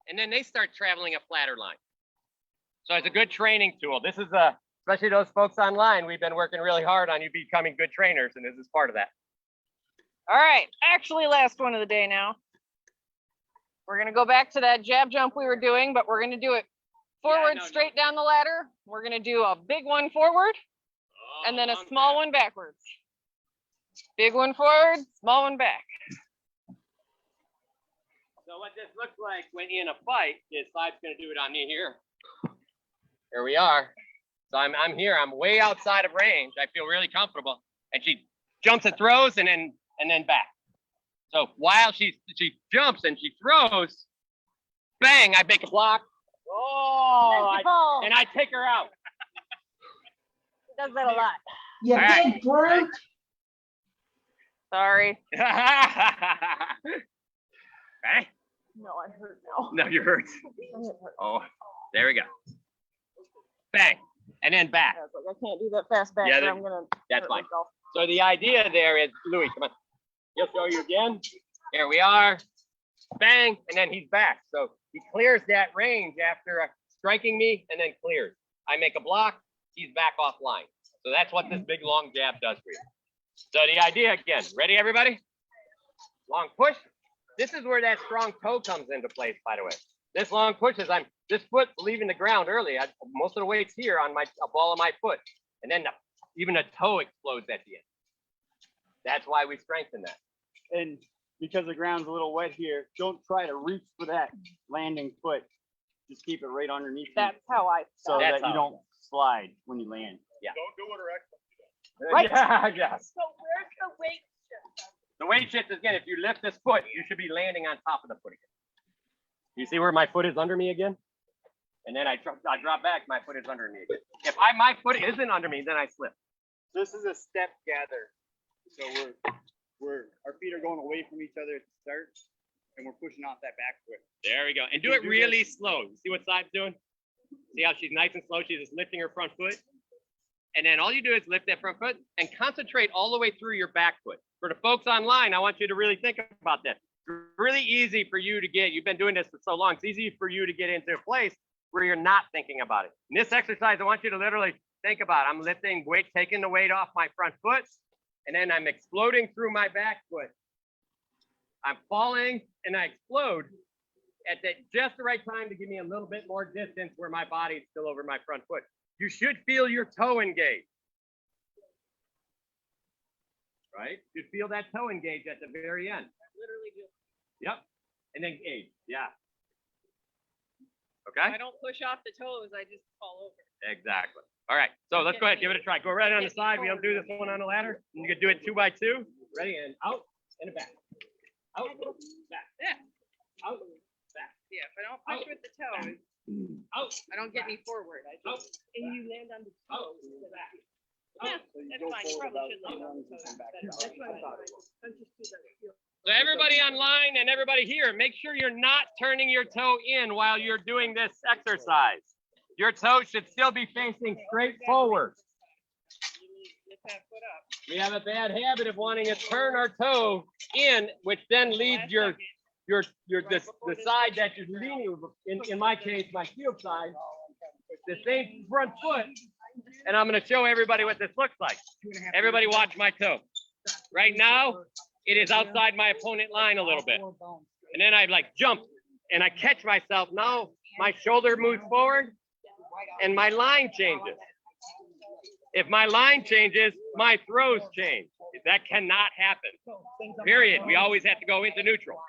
and then they start traveling a flatter line. So it's a good training tool. This is especially those folks online, we've been working really hard on you becoming good trainers, and this is part of that. All right. Actually, last one of the day now. We're gonna go back to that jab jump we were doing, but we're gonna do it forward, straight down the ladder. We're gonna do a big one forward, and then a small one backwards. Big one forward, small one back. So what this looks like when in a fight is Slide's gonna do it on me here. Here we are. So I'm here. I'm way outside of range. I feel really comfortable, and she jumps and throws, and then back. So while she jumps and she throws, bang! I make a block. Oh! And I take her out. He does that a lot. You All right. big brute. Sorry. Right? No, I hurt now. No, you hurt. Oh, there we go. Bang, and then back. I was like, I can't do that fast back, Yeah, or that- I'm gonna That's hurt fine. myself. So the idea there is, Louis, come on. He'll show you again. Here we are. Bang, and then he's back. So he clears that range after striking me and then clears. I make a block, he's back offline. So that's what this big long jab does for you. So the idea again, ready everybody? Long push. This is where that strong toe comes into place, by the way. This long push is this foot leaving the ground early. Most of the weight's here on a ball of my foot. And then even the toe explodes at the end. That's why we strengthen that. And because the ground's a little wet here, don't try to reach for that landing foot. Just keep it right underneath you That's how I so That's that you how- don't slide when you land. Don't do it or X. Right. Yeah. So where's the weight shift? The weight shift is, again, if you lift this foot, you should be landing on top of the foot again. You see where my foot is under me again? And then I drop back, my foot is under me again. If my foot isn't under me, then I slip. This is a step gather. So our feet are going away from each other at the start, and we're pushing off that back foot. There we go. And do You it do really slow. You see what Side's doing? See how she's nice and slow? She's just lifting her front foot. And then all you do is lift that front foot and concentrate all the way through your back foot. For the folks online, I want you to really think about that. It's really easy for you to you've been doing this for so long, it's easy for you to get into a place where you're not thinking about it. In this exercise, I want you to literally think about, I'm lifting weight, taking the weight off my front foot, and then I'm exploding through my back foot. I'm falling and I explode at just the right time to give me a little bit more distance where my body is still over my front foot. You should feel your toe engage. Right? You feel that toe engage at the very end. literally just, Yep. And then engage. Yeah. if Okay? I don't push off the toes, I just fall over. Exactly. All right. So let's go ahead. Give it a try. Go right on the side. We don't do this one on the ladder. You can do it 2 by 2. Ready? And out and back. Out. Back. Yeah. Out. Back. Yeah, if I don't push with the toes, Out. I don't get me forward. I Out. just, and you land on the Out. toes. Back. Yeah, So you that's go fine. You forward probably about should land on the 8 toes. and back. That's what I thought. Don't just do that. So everybody online and everybody here, make sure you're not turning your toe in while you're doing this exercise. Your toe should still be facing straight forward. You need to lift that foot up. We have a bad habit of wanting to turn our toe in, which then leaves the side that you're leaning, in my case, my field side, the same front foot. And I'm going to show everybody what this looks like. Everybody watch my toe. Right now, it is outside my opponent line a little bit. And then I jump and I catch myself. Now my shoulder moves forward and my line changes. If my line changes, my throws change. That cannot happen. Period. We always have to go into neutral.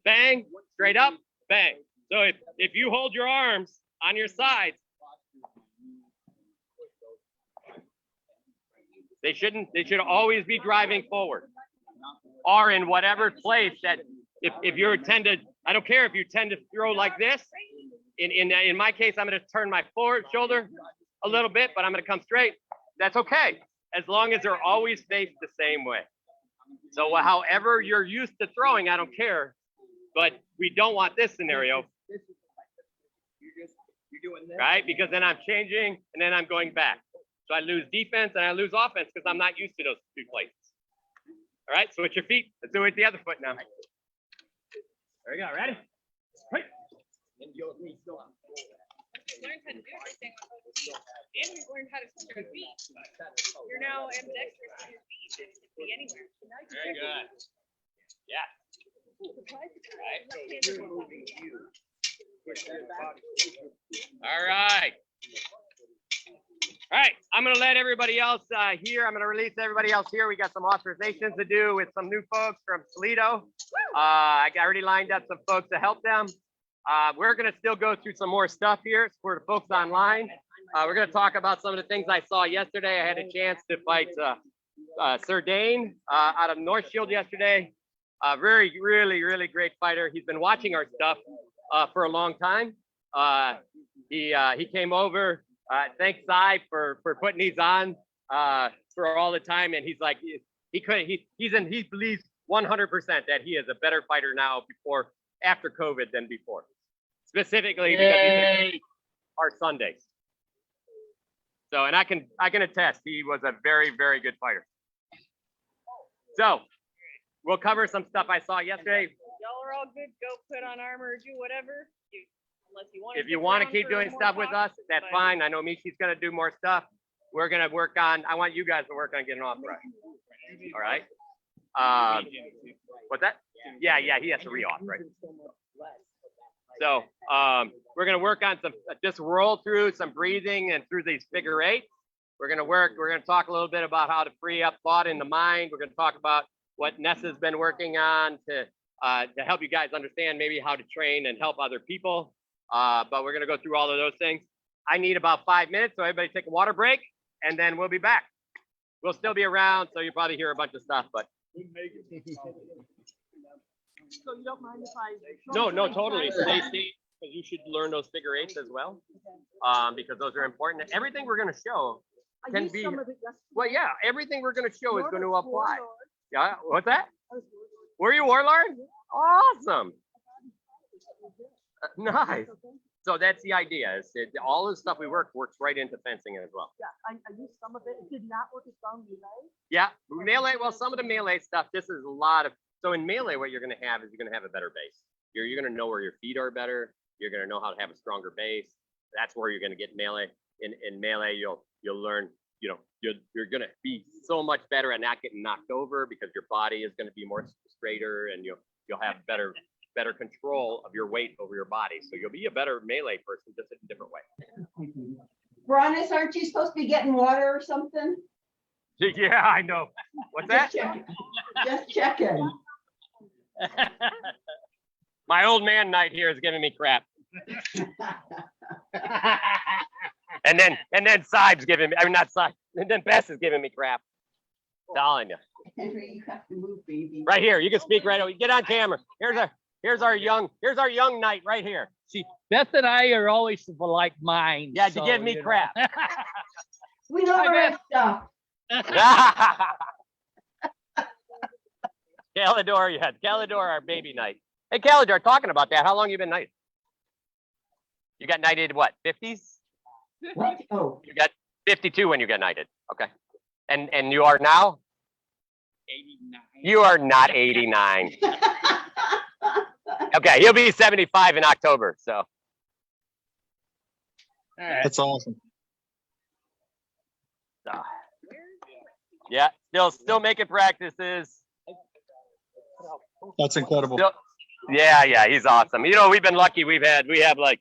Bang, straight up, bang. So if you hold your arms on your sides, they should always be driving forward or in whatever place that if you tend to, I don't care if you tend to throw like this. In my case, I'm going to turn my forward shoulder a little bit, but I'm going to come straight. That's okay, as long as they're always faced the same way. So however you're used to throwing, I don't care, but we don't want this scenario, right? Because then I'm changing and then I'm going back. So I lose defense and I lose offense because I'm not used to those 2 places. All right, switch your feet. Let's do it with the other foot now. There we go. Ready? Right. We learned how to do everything on both feet. And we learned how to switch our feet. You're now ambidextrous on your feet. It can be anywhere. Very good. Yeah. All right. All right, I'm gonna let everybody else here. I'm gonna release everybody else here. We got some authorizations to do with some new folks from Toledo. I got already lined up some folks to help them. We're gonna still go through some more stuff here for the folks online. We're gonna talk about some of the things I saw yesterday. I had a chance to fight Sir Dane out of North Shield yesterday. Really great fighter. He's been watching our stuff for a long time. He came over. Thanks, Cy, for putting these on for all the time. And he's like, he believes 100% that he is a better fighter now after COVID than before. Specifically because he's our Sundays. So, and I can attest, he was a very good fighter. So, we'll cover some stuff I saw yesterday. Y'all are all good. Go put on armor or do whatever. Unless you want. If you want to keep doing stuff with us, that's fine. I know Michi's gonna do more stuff. We're gonna work on. I want you guys to work on getting off right. All right. What's that? Yeah, he has to re-off, right? So we're gonna work on some. Just roll through some breathing and through these figure eights. We're gonna talk a little bit about how to free up thought in the mind. We're gonna talk about what Nessa's been working on to help you guys understand maybe how to train and help other people. But we're gonna go through all of those things. I need about 5 minutes, so everybody take a water break, and then we'll be back. We'll still be around, so you'll probably hear a bunch of stuff, but. So you don't mind if I? No, totally. Stay, because you should learn those figure eights as well, because those are important. Everything we're gonna show can be, well, yeah, everything we're gonna show is gonna apply. Yeah, what's that? Were you Warlord? Awesome. Nice. So that's the idea. All the stuff we works right into fencing as well. Yeah, I used some of it. It did not work as strong as melee. Yeah, melee. Well, some of the melee stuff. This is a lot of. So in melee, what you're going to have is you're going to have a better base. You're going to know where your feet are better. You're going to know how to have a stronger base. That's where you're going to get melee. In melee, you'll learn. You're going to be so much better at not getting knocked over because your body is going to be more straighter, and you'll have better control of your weight over your body. So you'll be a better melee person, just in a different way. Bronis, aren't you supposed to be getting water or something? Yeah, I know. What's that? Just checking. My old man night here is giving me crap. And then Sibe's giving me, not Sibe, and then Bess is giving me crap. Telling you. Henry, you have to move, baby. Right here, you can speak right away. Get on camera. Here's our young knight right here. Beth and I are always like mine. Yeah, to give me crap. We know the right stuff. Calidor, our baby knight. Hey, Calidor, talking about that, how long you been knighted? You got knighted what, 50s? What? Oh. You got 52 when you got knighted. Okay. And you are now? 89. You are not 89. Okay, he'll be 75 in October, so. That's awesome. Yeah, still making practices. That's incredible. Yeah, he's awesome. We've been lucky. We have like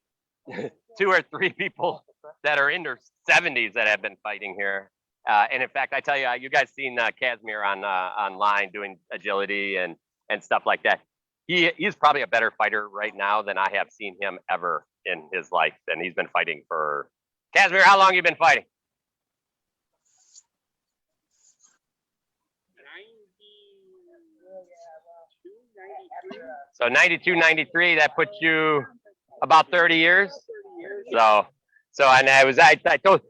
2 or 3 people that are in their 70s that have been fighting here. And in fact, I tell you, you guys seen Casimir online doing agility and stuff like that. He's probably a better fighter right now than I have seen him ever in his life. And he's been fighting for Casimir. How long have you been fighting? 92, 93. So 92, 93, that puts you about 30 years. So and I told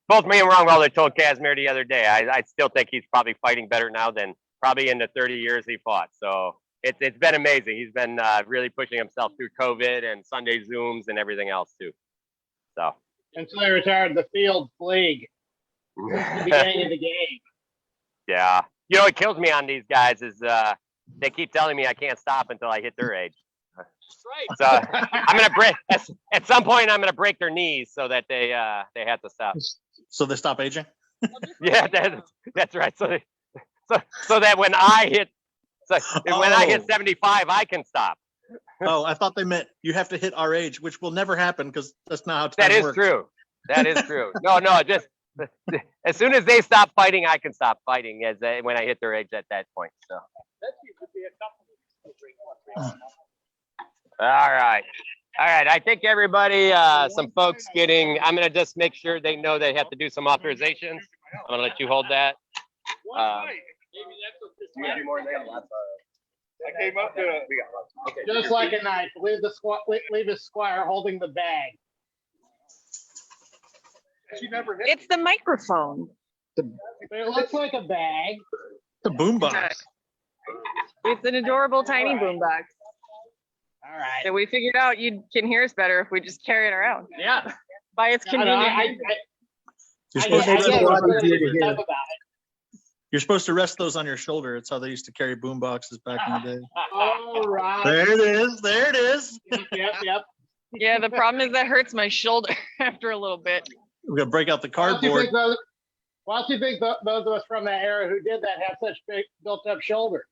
both me and Ron Weller told Casimir the other day, I still think he's probably fighting better now than probably in the 30 years he fought. So it's been amazing. He's been really pushing himself through COVID and Sunday Zooms and everything else too. So. Until I retired the field plague. The beginning of the game. Yeah. What kills me on these guys is they keep telling me I can't stop until I hit their age. Right. So I'm gonna break at some point. I'm gonna break their knees so that they have to stop. So they stop aging? Yeah, that's right. So that when I hit like, when I hit Oh. 75, I can stop. Oh, I thought they meant you have to hit our age, which will never happen because that's not how time That is works. true. That is true. No, just as soon as they stop fighting, I can stop fighting when I hit their age at that point. So, all right. All right. I think everybody, some folks I'm going to just make sure they know they have to do some authorizations. I'm going to let you hold that. One night, I came up to. Just like a knife, leave a squire holding the bag. She never hit. It's the microphone. But it looks like a bag. The boombox. It's an adorable tiny boombox All right. that we figured out you can hear us better if we just carry it around. Yeah. By its No, no, convenience. You're I supposed, get to it. rest, What you said about it. you're supposed to rest those on your shoulder. It's how they used to carry boomboxes back in the day. All right. There it is. There it is. Yep. Yeah, the problem is that hurts my shoulder after a little bit. We're gonna break out the Why do you cardboard. think those of us from that era who did that have such big built-up shoulders?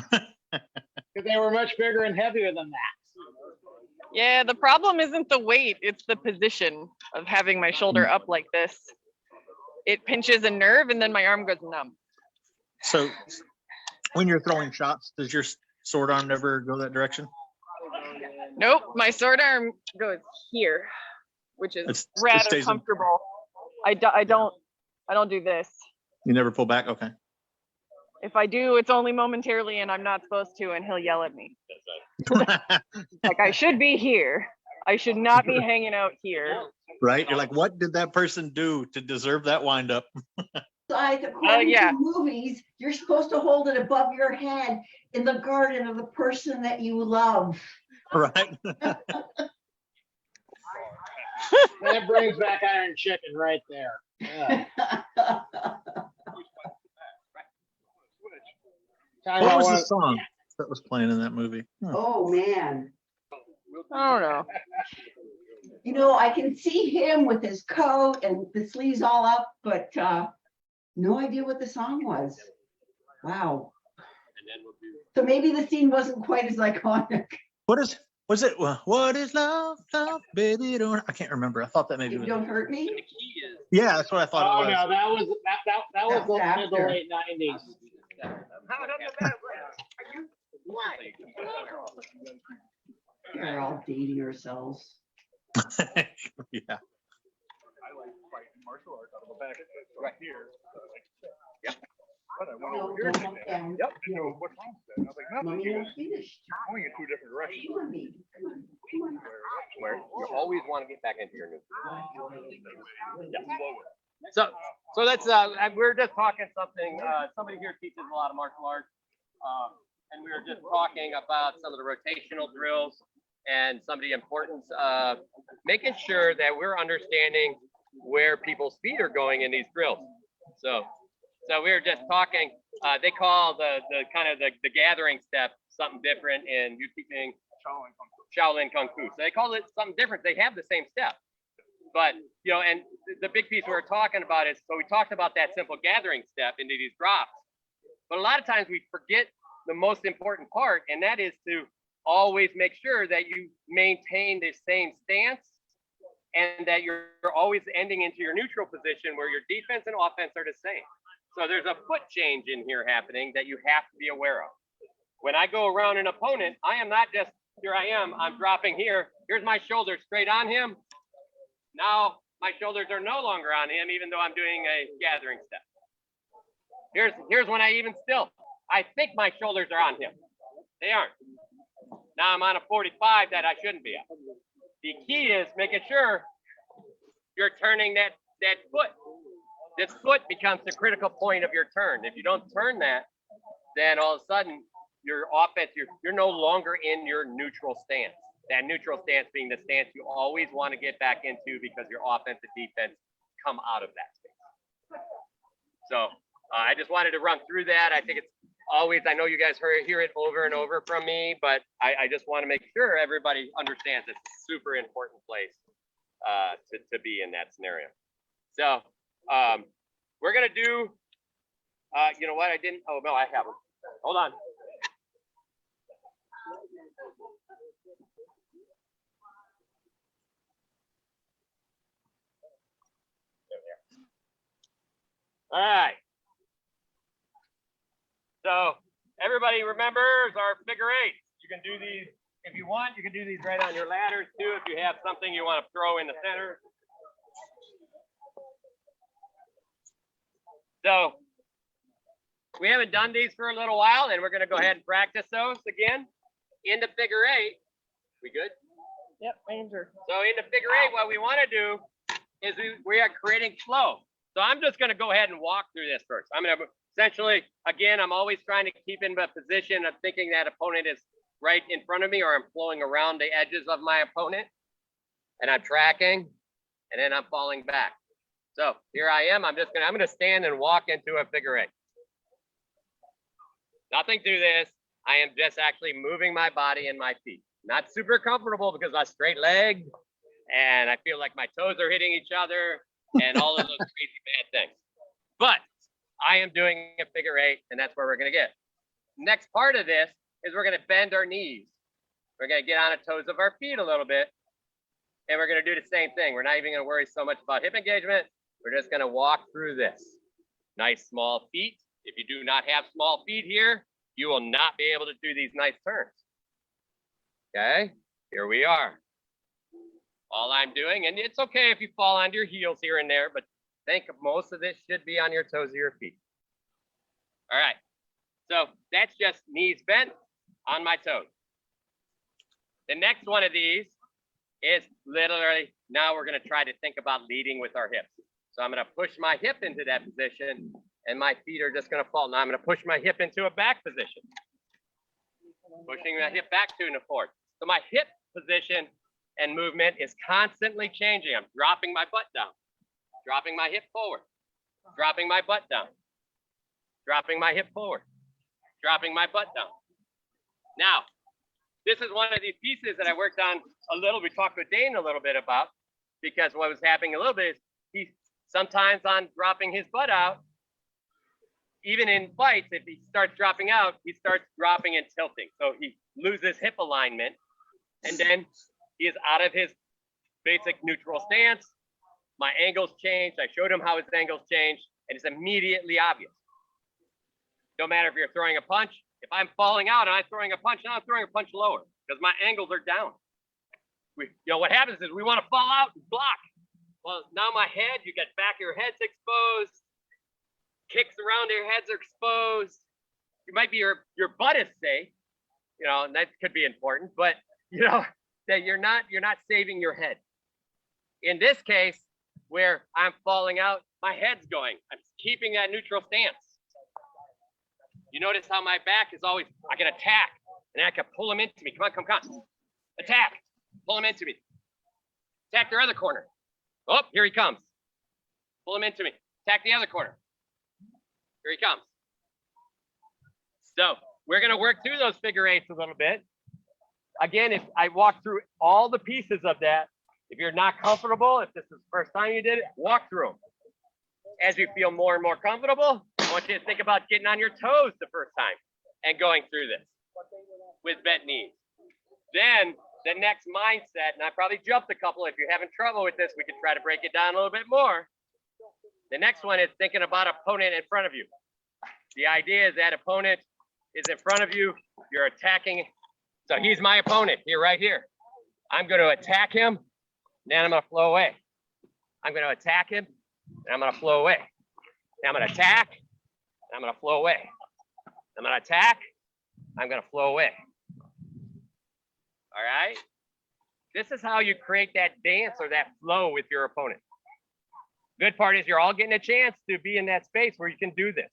Because they were much bigger and heavier than that. Yeah, the problem isn't the weight, it's the position of having my shoulder up like this. It pinches a nerve and then my arm goes numb. So when you're throwing shots, does your sword arm never go that direction? Nope, my sword arm goes here, which is It rather stays in- comfortable. I don't do this. You never pull back? Okay. If I do, it's only momentarily and I'm not supposed to, and he'll yell at me. Like, I should be here. I should not be hanging out here. Right? You're like, what did that person do to deserve that wind up? Besides, according yeah. to movies, you're supposed to hold it above your head in the garden of the person that you love. Right? That brings back Iron Chicken right there. Yeah. What was the song that was playing in that movie? Oh, man. I don't know. You know, I can see him with his coat and the sleeves all up, but no idea what the song was. Wow. So maybe the scene wasn't quite as iconic. Was it? What is love? Love, baby, don't. I can't remember. I thought that maybe. You Was don't hurt me. Yeah, that's what I thought Oh it was. no, that was That's the after. late '90s. You're all dating yourselves. Yeah. I like fighting martial arts out of the back right here. Yep. But I went No, over here. don't look down. Yep. And you go, what's wrong with that? And I was like, Let nothing. me He know goes, finished. you're going in two different directions. You and me. Come on, come on. Where you always want to get back into your new. So that's we're just talking something. Somebody here teaches a lot of martial arts, and we were just talking about some of the rotational drills and some of the importance of making sure that we're understanding where people's feet are going in these drills. So we were just talking. They call the kind of the gathering step something different in you teaching Shaolin Kung Fu. So they call it something different. They have the same step. But, you know, and the big piece we were talking about is, so we talked about that simple gathering step into these drops. But a lot of times we forget the most important part, and that is to always make sure that you maintain the same stance and that you're always ending into your neutral position where your defense and offense are the same. So there's a foot change in here happening that you have to be aware of. When I go around an opponent, I am not just, here I am, I'm dropping here. Here's my shoulder straight on him. Now my shoulders are no longer on him, even though I'm doing a gathering step. Here's when I even still, I think my shoulders are on him. They aren't. Now I'm on a 45 that I shouldn't be at. The key is making sure you're turning that foot. This foot becomes the critical point of your turn. If you don't turn that, then all of a sudden your offense, you're no longer in your neutral stance. That neutral stance being the stance you always want to get back into because your offense and defense come out of that space. So I just wanted to run through that. I think it's always, I know you guys hear it over and over from me, but I just want to make sure everybody understands it's a super important place to be in that scenario. So we're going to do, you know what, I didn't, oh no, I have them. Hold on. All right. So everybody remembers our figure eight. You can do these if you want. You can do these right on your ladders too if you have something you want to throw in the center. So we haven't done these for a little while, and we're going to go ahead and practice those again. In the figure eight, we good? Yep, Ranger. So in the figure eight, what we want to do is we are creating flow. So I'm just going to go ahead and walk through this first. I'm going to essentially, again, I'm always trying to keep in the position of thinking that opponent is right in front of me, or I'm flowing around the edges of my opponent, and I'm tracking, and then I'm falling back. So here I am. I'm going to stand and walk into a figure eight. Nothing to this. I am just actually moving my body and my feet. Not super comfortable because I'm straight legged and I feel like my toes are hitting each other and all of those crazy bad things. But I am doing a figure eight, and that's where we're going to get. Next part of this is we're going to bend our knees. We're going to get on the toes of our feet a little bit, and we're going to do the same thing. We're not even going to worry so much about hip engagement. We're just going to walk through this. Nice small feet. If you do not have small feet here, you will not be able to do these nice turns. Okay, here we are. All I'm doing, and it's okay if you fall onto your heels here and there, but think most of this should be on your toes of your feet. All right, so that's just knees bent on my toes. The next one of these is literally, now we're gonna try to think about leading with our hips. So I'm gonna push my hip into that position, and my feet are just gonna fall. Now I'm gonna push my hip into a back position. Pushing my hip back to and forth. So my hip position and movement is constantly changing. I'm dropping my butt down, dropping my hip forward, dropping my butt down, dropping my hip forward, dropping my butt down. Now, this is one of these pieces that I worked on a little. We talked with Dane a little bit about, because what was happening a little bit is he sometimes on dropping his butt out, even in fights, if he starts dropping out, he starts dropping and tilting. So he loses hip alignment, and then he is out of his basic neutral stance. My angles changed. I showed him how his angles changed, and it's immediately obvious. No matter if you're throwing a punch, if I'm falling out and I'm throwing a punch, now I'm throwing a punch lower because my angles are down. What happens is we want to fall out and block. Well, now my head, you get back of your head's exposed. Kicks around your heads are exposed. You might be your butt is safe, and that could be important, but that you're not saving your head. In this case, where I'm falling out, my head's going. I'm keeping that neutral stance. You notice how my back is always, I can attack and I can pull him into me. Come on. Attack, pull him into me. Attack their other corner. Oh, here he comes. Pull him into me. Attack the other corner. Here he comes. So we're going to work through those figure eights a little bit. Again, if I walk through all the pieces of that, if you're not comfortable, if this is the first time you did it, walk through them. As you feel more and more comfortable, I want you to think about getting on your toes the first time and going through this with bent knees. Then the next mindset, and I probably jumped a couple. If you're having trouble with this, we can try to break it down a little bit more. The next one is thinking about opponent in front of you. The idea is that opponent is in front of you. You're attacking. So he's my opponent here, right here. I'm going to attack him. Then I'm going to flow away. I'm going to attack him. And I'm going to flow away. Then I'm going to attack. And I'm going to flow away. I'm going to attack. I'm going to flow away. All right. This is how you create that dance or that flow with your opponent. Good part is you're all getting a chance to be in that space where you can do this.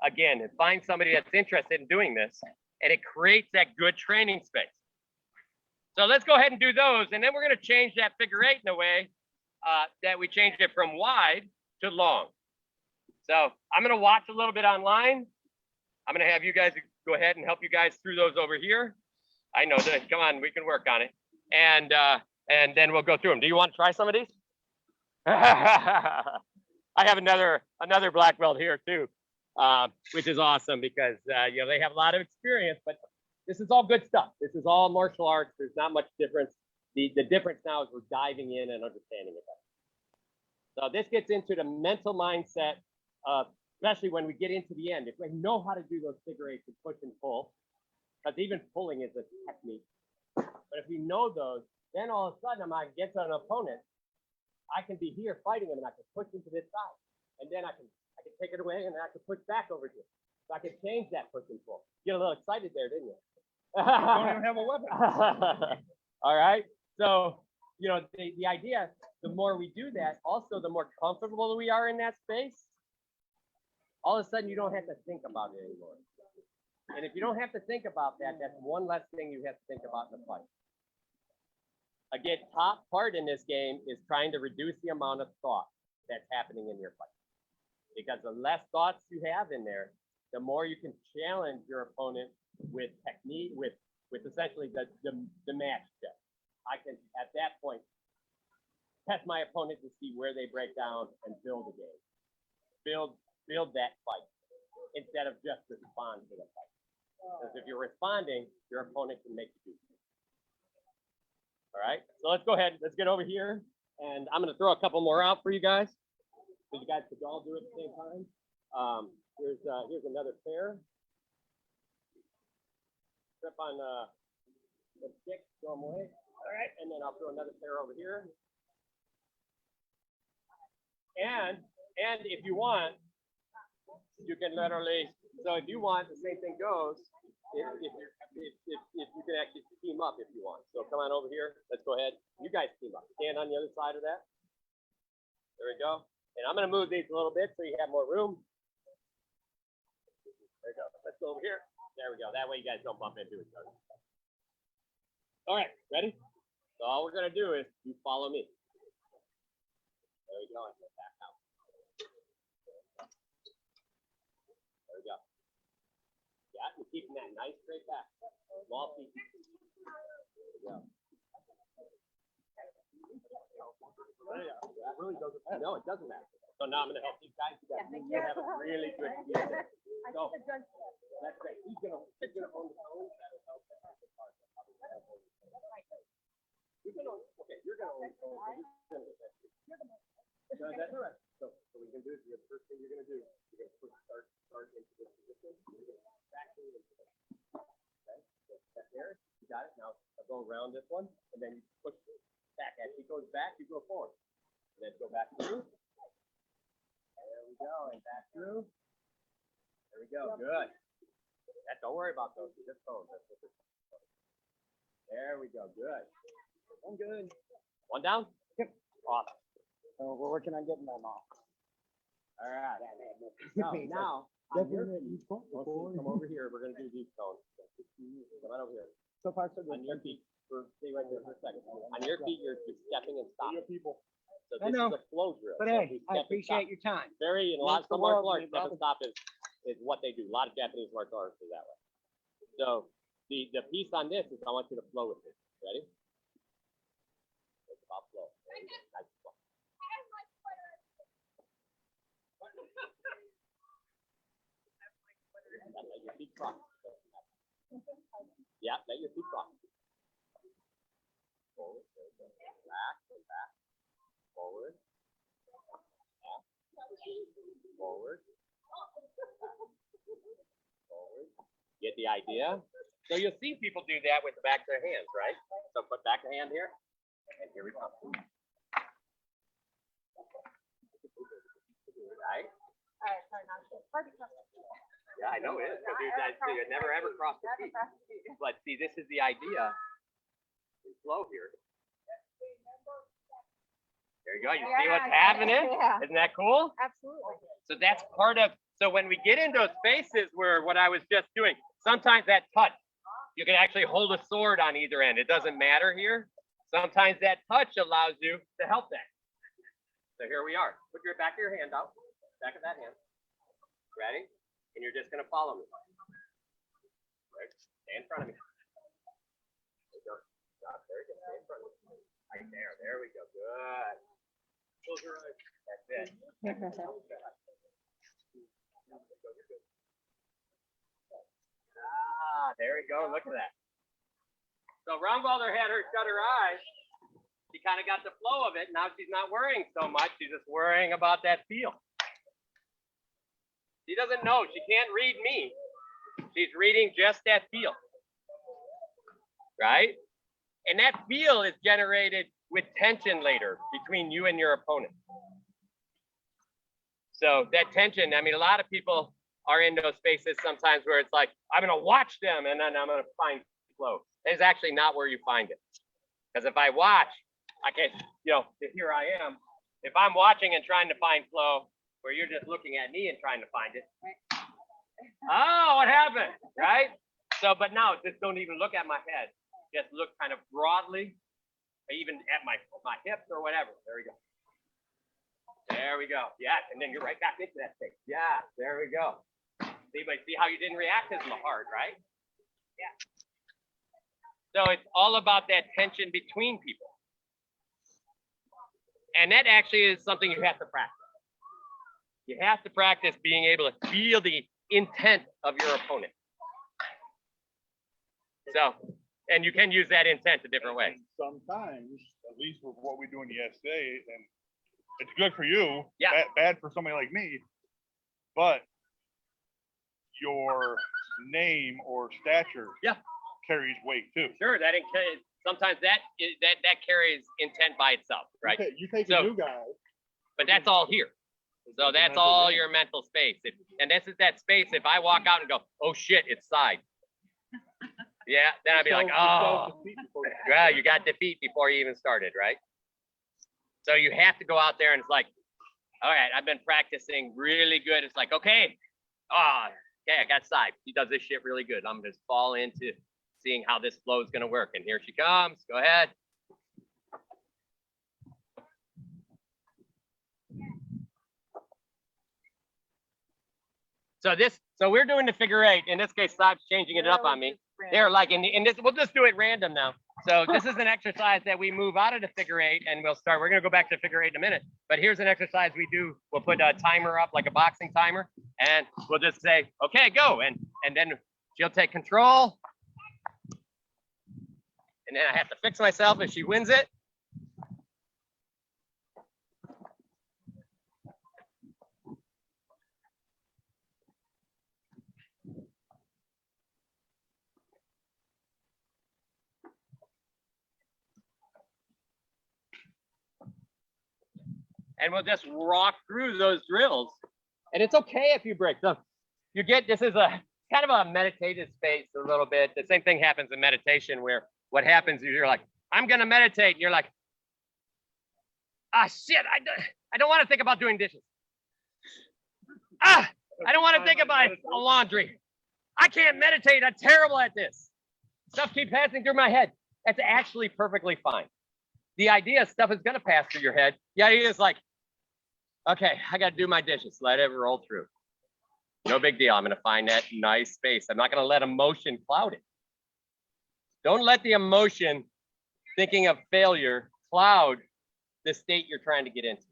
Again, and find somebody that's interested in doing this, and it creates that good training space. So let's go ahead and do those, and then we're going to change that figure eight in a way that we changed it from wide to long. So I'm going to watch a little bit online. I'm going to have you guys go ahead and help you guys through those over here. I know that. Come on, we can work on it, and then we'll go through them. Do you want to try some of these? I have another black belt here too, which is awesome because they have a lot of experience, but this is all good stuff. This is all martial arts. There's not much difference. The difference now is we're diving in and understanding it better. So this gets into the mental mindset especially when we get into the end, if we know how to do those figure eights and push and pull, because even pulling is a technique. But if we know those, then all of a sudden I'm against an opponent. I can be here fighting him, and I can push him to this side, and then I can take it away, and then I can push back over here. So I can change that push and pull. Get a little excited there, didn't you? Don't even have a weapon. All right. So, you know, the idea, the more we do that, also the more comfortable we are in that space, all of a sudden you don't have to think about it anymore. And if you don't have to think about that, that's one less thing you have to think about in the fight. Again, top part in this game is trying to reduce the amount of thought that's happening in your fight. Because the less thoughts you have in there, the more you can challenge your opponent with technique, with essentially the match check. I can, at that point, test my opponent to see where they break down and build a game. Build that fight instead of just respond to the fight. Because if you're responding, your opponent can make you do it. All right, so let's go ahead. Let's get over here, and I'm going to throw a couple more out for you guys. So you guys could all do it at the same time. Here's another pair. Step on the stick, throw them away. All right, and then I'll throw another pair over here. And if you want, you can literally. So if you want, the same thing goes. If you can actually team up if you want. So come on over here. Let's go ahead. You guys team up. Stand on the other side of that. There we go. And I'm going to move these a little bit so you have more room. There we go. Let's go over here. There we go. That way you guys don't bump into each other. All right. Ready? So all we're going to do is you follow me. There we go. And go back out. There we go. Yeah, you're keeping that nice straight back. Small feet. There we go. That really doesn't matter. No, it doesn't matter. So now I'm going to help these guys. You have a really good feel there. So that's great. He's going to own the phone. That'll help. You're going to own the phone. No, that's all right. So what we can do is the first thing you're going to do, you're going to push start into this position. Back into this. Okay, so step there. You got it. Now I'll go around this one, and then you push back. As he goes back, you go forward. And then go back through. There we go, and back through. There we go. Good. Don't worry about those. Just phone. There we go. Good. I'm good. One down. Yep. Awesome. So we're working on getting them off. All right. Now, on your feet, come over here. We're going to do these stones. Come on over here. So far, so good. On your feet. Stay right there for a second. On your feet, you're stepping and stopping. People. So I this know. is a flow drill. But So hey, we I step and stop. appreciate your time. Very, in a lot of Means the some martial world to arts, me, step and stop is what they do. A lot of Japanese martial arts do that way. So the piece on this is I want you to flow with it. Ready? It's about flow. There you go. Nice flow. Let your feet cross. Yeah, let your feet cross. Forward, there you go. Back, back. Forward. Back. Forward. Forward. Get the idea? So you'll see people do that with the back of their hands, right? So put back a hand here, and here we come. Right? Yeah, I know it is, because you never ever cross the feet. But see, this is the idea. Flow here. There you go. You see what's happening? Yeah. Isn't that cool? Absolutely. So that's part of, so when we get into spaces where what I was just doing, sometimes that touch, you can actually hold a sword on either end. It doesn't matter here. Sometimes that touch allows you to help that. So here we are. Put your back of your hand out, back of that hand. Ready? And you're just going to follow me. Right? Stay in front of me. There you go. Stop. There you go. Stay in front of me. Right there. There we go. Good. Close your eyes. That's it. Ah, there we go. Look at that. So Rumbalder had her shut her eyes. She kind of got the flow of it. Now she's not worrying so much. She's just worrying about that feel. She doesn't know. She can't read me. She's reading just that feel. Right? And that feel is generated with tension later between you and your opponent. So that tension, I mean, a lot of people are in those spaces sometimes where it's like, I'm going to watch them and then I'm going to find flow. It's actually not where you find it. Because if I watch, I can, here I am. If I'm watching and trying to find flow, where you're just looking at me and trying to find it. Oh, what happened? Right? So, but now just don't even look at my head. Just look kind of broadly, even at my hips or whatever. There we go. There we go. Yeah, and then you're right back into that space. Yeah, there we go. See how you didn't react as hard, right? Yeah. So it's all about that tension between people. And that actually is something you have to practice. You have to practice being able to feel the intent of your opponent. So, and you can use that intent a different way. Sometimes, at least with what we do in the SA, and it's good for you, Yeah. bad for somebody like me, but your name or stature carries weight too. Sure, sometimes that carries intent by itself, right? You take So- a new guy. But that's all here. So that's all your mental space. And this is that space. If I walk out and go, oh shit, it's side. Yeah, then I'd be like, oh, yeah, you got defeat before you even started, right? So you have to go out there and it's like, all right, I've been practicing really good. It's like, okay, okay, I got side. He does this shit really good. I'm just fall into seeing how this flow is gonna work. And here she comes. Go ahead. So we're doing the figure eight. In this case, Saib's changing it up on me. They're like in this, we'll just do it random now. So this is an exercise that we move out of the figure eight and we're gonna go back to figure eight in a minute. But here's an exercise we do. We'll put a timer up, like a boxing timer, and we'll just say, okay, go. And then she'll take control. And then I have to fix myself if she wins it. And we'll just rock through those drills. And it's okay if you break them. This is a kind of a meditative space a little bit. The same thing happens in meditation where what happens is you're like, I'm going to meditate. And you're like, shit, I don't want to think about doing dishes. I don't want to think about laundry. I can't meditate. I'm terrible at this. Stuff keeps passing through my head. That's actually perfectly fine. The idea is stuff is going to pass through your head. The idea is like, okay, I got to do my dishes. Let it roll through. No big deal. I'm going to find that nice space. I'm not going to let emotion cloud it. Don't let the emotion thinking of failure cloud the state you're trying to get into.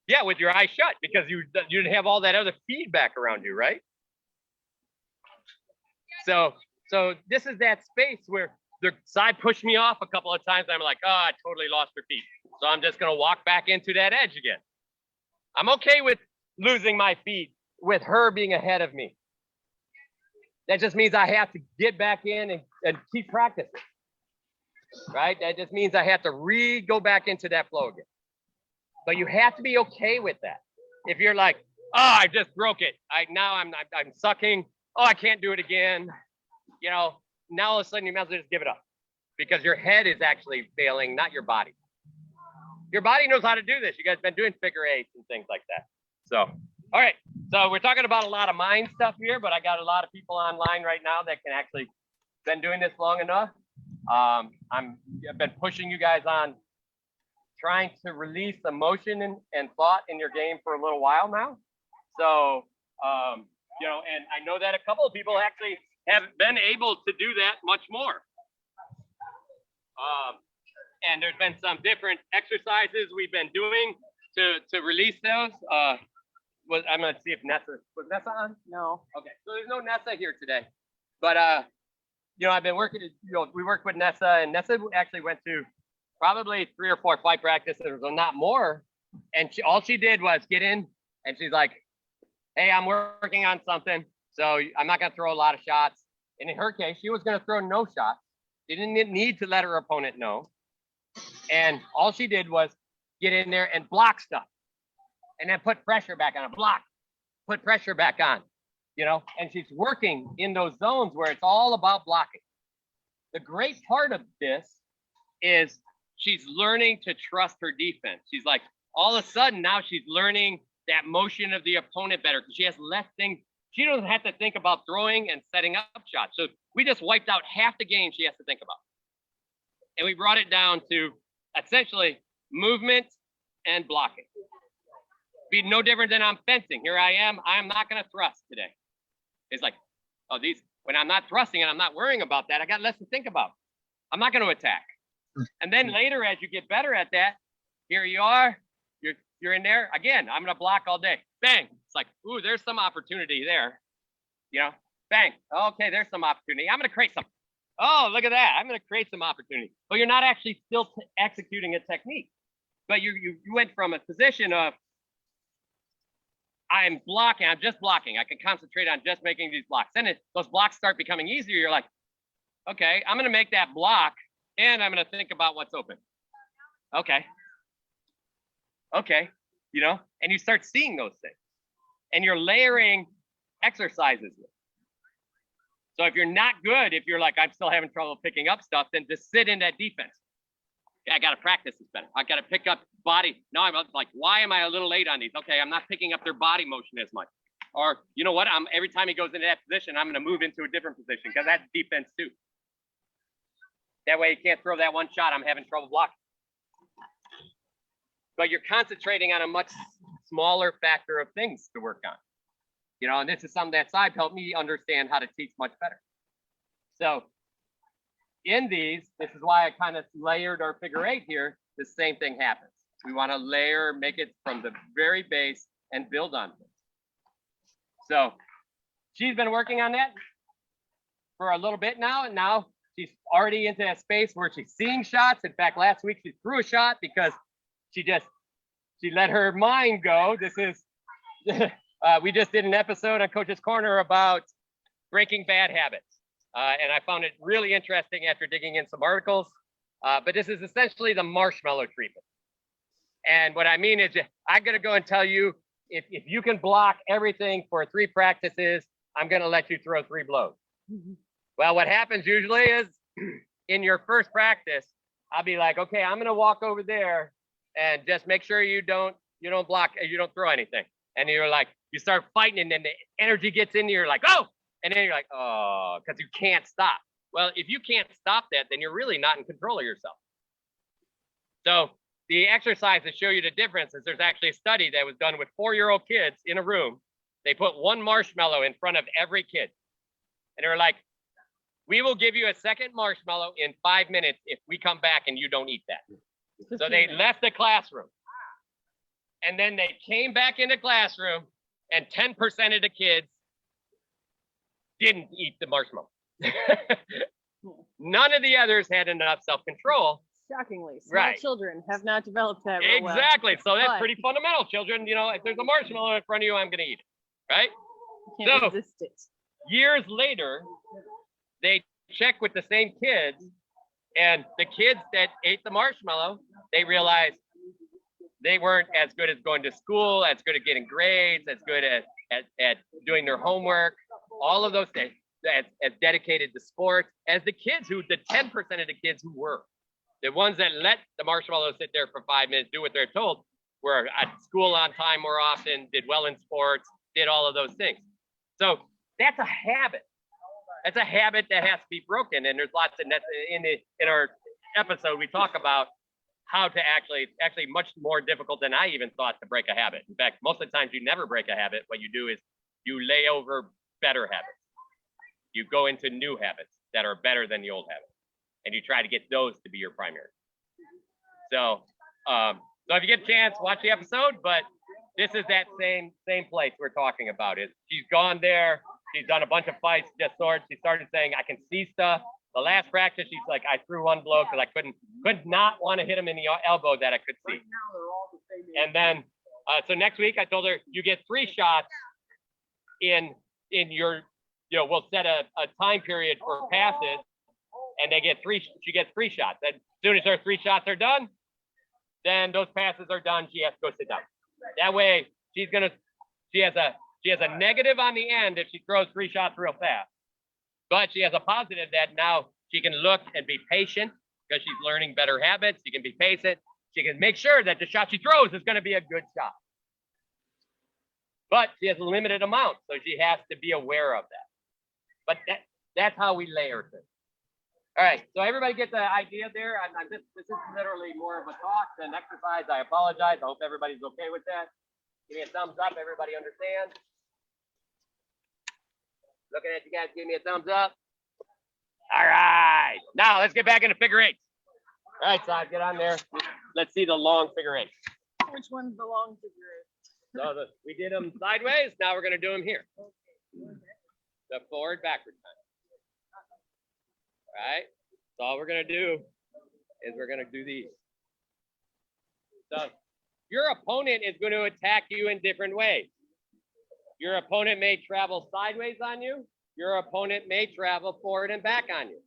Yeah, with your eyes shut, because you didn't have all that other feedback around you, right? So this is that space where the side pushed me off a couple of times. I'm like, I totally lost her feet. So I'm just going to walk back into that edge again. I'm okay with losing my feet with her being ahead of me. That just means I have to get back in and keep practicing, right? That just means I have to go back into that flow again. But you have to be okay with that. If you're like, I just broke it. Now I'm sucking. I can't do it again. Now all of a sudden you might as well just give it up, because your head is actually failing, not your body. Your body knows how to do this. You guys have been doing figure eights and things like that. So, all right. So we're talking about a lot of mind stuff here, but I got a lot of people online right now that can actually been doing this long enough. I've been pushing you guys on trying to release emotion and thought in your game for a little while now. So, and I know that a couple of people actually have been able to do that much more. And there's been some different exercises we've been doing to release those. I'm gonna see if was Nessa on? No. Okay, so there's no Nessa here today. But I've been working, we worked with Nessa, and Nessa actually went to probably 3 or 4 fight practices, or not more. And all she did was get in And she's like, hey, I'm working on something, so I'm not gonna throw a lot of shots. And in her case, she was gonna throw no shots. She didn't need to let her opponent know. And all she did was get in there and block stuff. And then put pressure back on a block, put pressure back on, you know, and she's working in those zones where it's all about blocking. The great part of this is she's learning to trust her defense. She's like, all of a sudden now she's learning that motion of the opponent better because she has less things. She doesn't have to think about throwing and setting up shots. So we just wiped out half the game she has to think about. And we brought it down to essentially movement and blocking. Be no different than I'm fencing. Here I am not going to thrust today. It's like, oh, when I'm not thrusting and I'm not worrying about that, I got less to think about. I'm not going to attack. And then later, as you get better at that, here you are, you're in there. Again, I'm going to block all day. Bang. It's like, ooh, there's some opportunity there. You know, bang. Okay, there's some opportunity. I'm going to create some. Oh, look at that. I'm going to create some opportunity. But you're not actually still executing a technique. But you went from a position of, I'm blocking, I'm just blocking. I can concentrate on just making these blocks. Then those blocks start becoming easier. You're like, okay, I'm going to make that block and I'm going to think about what's open. Okay. Okay. You know, and you start seeing those things and you're layering exercises. So if you're not good, if you're like, I'm still having trouble picking up stuff, then just sit in that defense. I got to practice this better. I got to pick up body. Now I'm like, why am I a little late on these? Okay, I'm not picking up their body motion as much. Or you know what? Every time he goes into that position, I'm going to move into a different position because that's defense too. That way he can't throw that one shot. I'm having trouble blocking. But you're concentrating on a much smaller factor of things to work on. You know, and this is something that Saib helped me understand how to teach much better. So in these, this is why I kind of layered our figure eight here. The same thing happens. We want to layer, make it from the very base and build on things. So she's been working on that for a little bit now. And now she's already into that space where she's seeing shots. In fact, last week she threw a shot because she let her mind go. This is, we just did an episode on Coach's Corner about breaking bad habits. And I found it really interesting after digging in some articles. But this is essentially the marshmallow treatment. And what I mean is I'm going to go and tell you, if you can block everything for 3 practices, I'm going to let you throw 3 blows. Well, what happens usually is in your first practice, I'll be like, okay, I'm going to walk over there and just make sure you don't block, you don't throw anything. And you're like, you start fighting and then the energy gets in you. You're like, oh, and then you're like, oh, because you can't stop. Well, if you can't stop that, then you're really not in control of yourself. So the exercises show you the difference is there's actually a study that was done with 4-year-old kids in a room. They put 1 marshmallow in front of every kid. And they were like, we will give you a second marshmallow in 5 minutes if we come back and you don't eat that. So they left the classroom. And then they came back in the classroom and 10% of the kids didn't eat the marshmallow. None of the others had enough self-control. Shockingly, small children have not developed that real well. Exactly. So that's But- pretty fundamental. Children, you know, if there's a marshmallow in front of you, I'm going to eat it. Right? You can't So- resist it. Years later, they checked with the same kids, and the kids that ate the marshmallow, they realized they weren't as good as going to school, as good at getting grades, as good at doing their homework, all of those things, as dedicated to sports, as the kids the 10% of the kids who were. The ones that let the marshmallow sit there for 5 minutes, do what they're told, were at school on time more often, did well in sports, did all of those things. So that's a habit. That's a habit that has to be broken. And there's lots of that in our episode, we talk about how to actually much more difficult than I even thought to break a habit. In fact, most of the times you never break a habit. What you do is you lay over better habits. You go into new habits that are better than the old habits. And you try to get those to be your primary. So if you get a chance, watch the episode, but this is that same place we're talking about. She's gone there. She's done a bunch of fights, just swords. She started saying, I can see stuff. The last practice, she's like, I threw 1 blow because I could not want to hit him in the elbow that I could see. And then So next week I told her you get 3 shots in your, you know, we'll set a time period for passes, and they get 3. She gets 3 shots. And as soon as her 3 shots are done, then those passes are done. She has to go sit down. That way she has a negative on the end if she throws 3 shots real fast, but she has a positive that now she can look and be patient because she's learning better habits. She can be patient. She can make sure that the shot she throws is going to be a good shot. But she has a limited amount, so she has to be aware of that. But that's how we layer things. All right, so everybody get the idea there. This is literally more of a talk than exercise. I apologize. I hope everybody's okay with that. Give me a thumbs up. Everybody understand? Looking at you guys, give me a thumbs up. All right, now let's get back into figure 8. All right, Side, get on there. Let's see the long figure 8. Which one's the long figure? So we did them sideways. Now we're going to do them here. The forward, backward time. All right. So all we're going to do is we're going to do these. So your opponent is going to attack you in different ways. Your opponent may travel sideways on you. Your opponent may travel forward and back on you.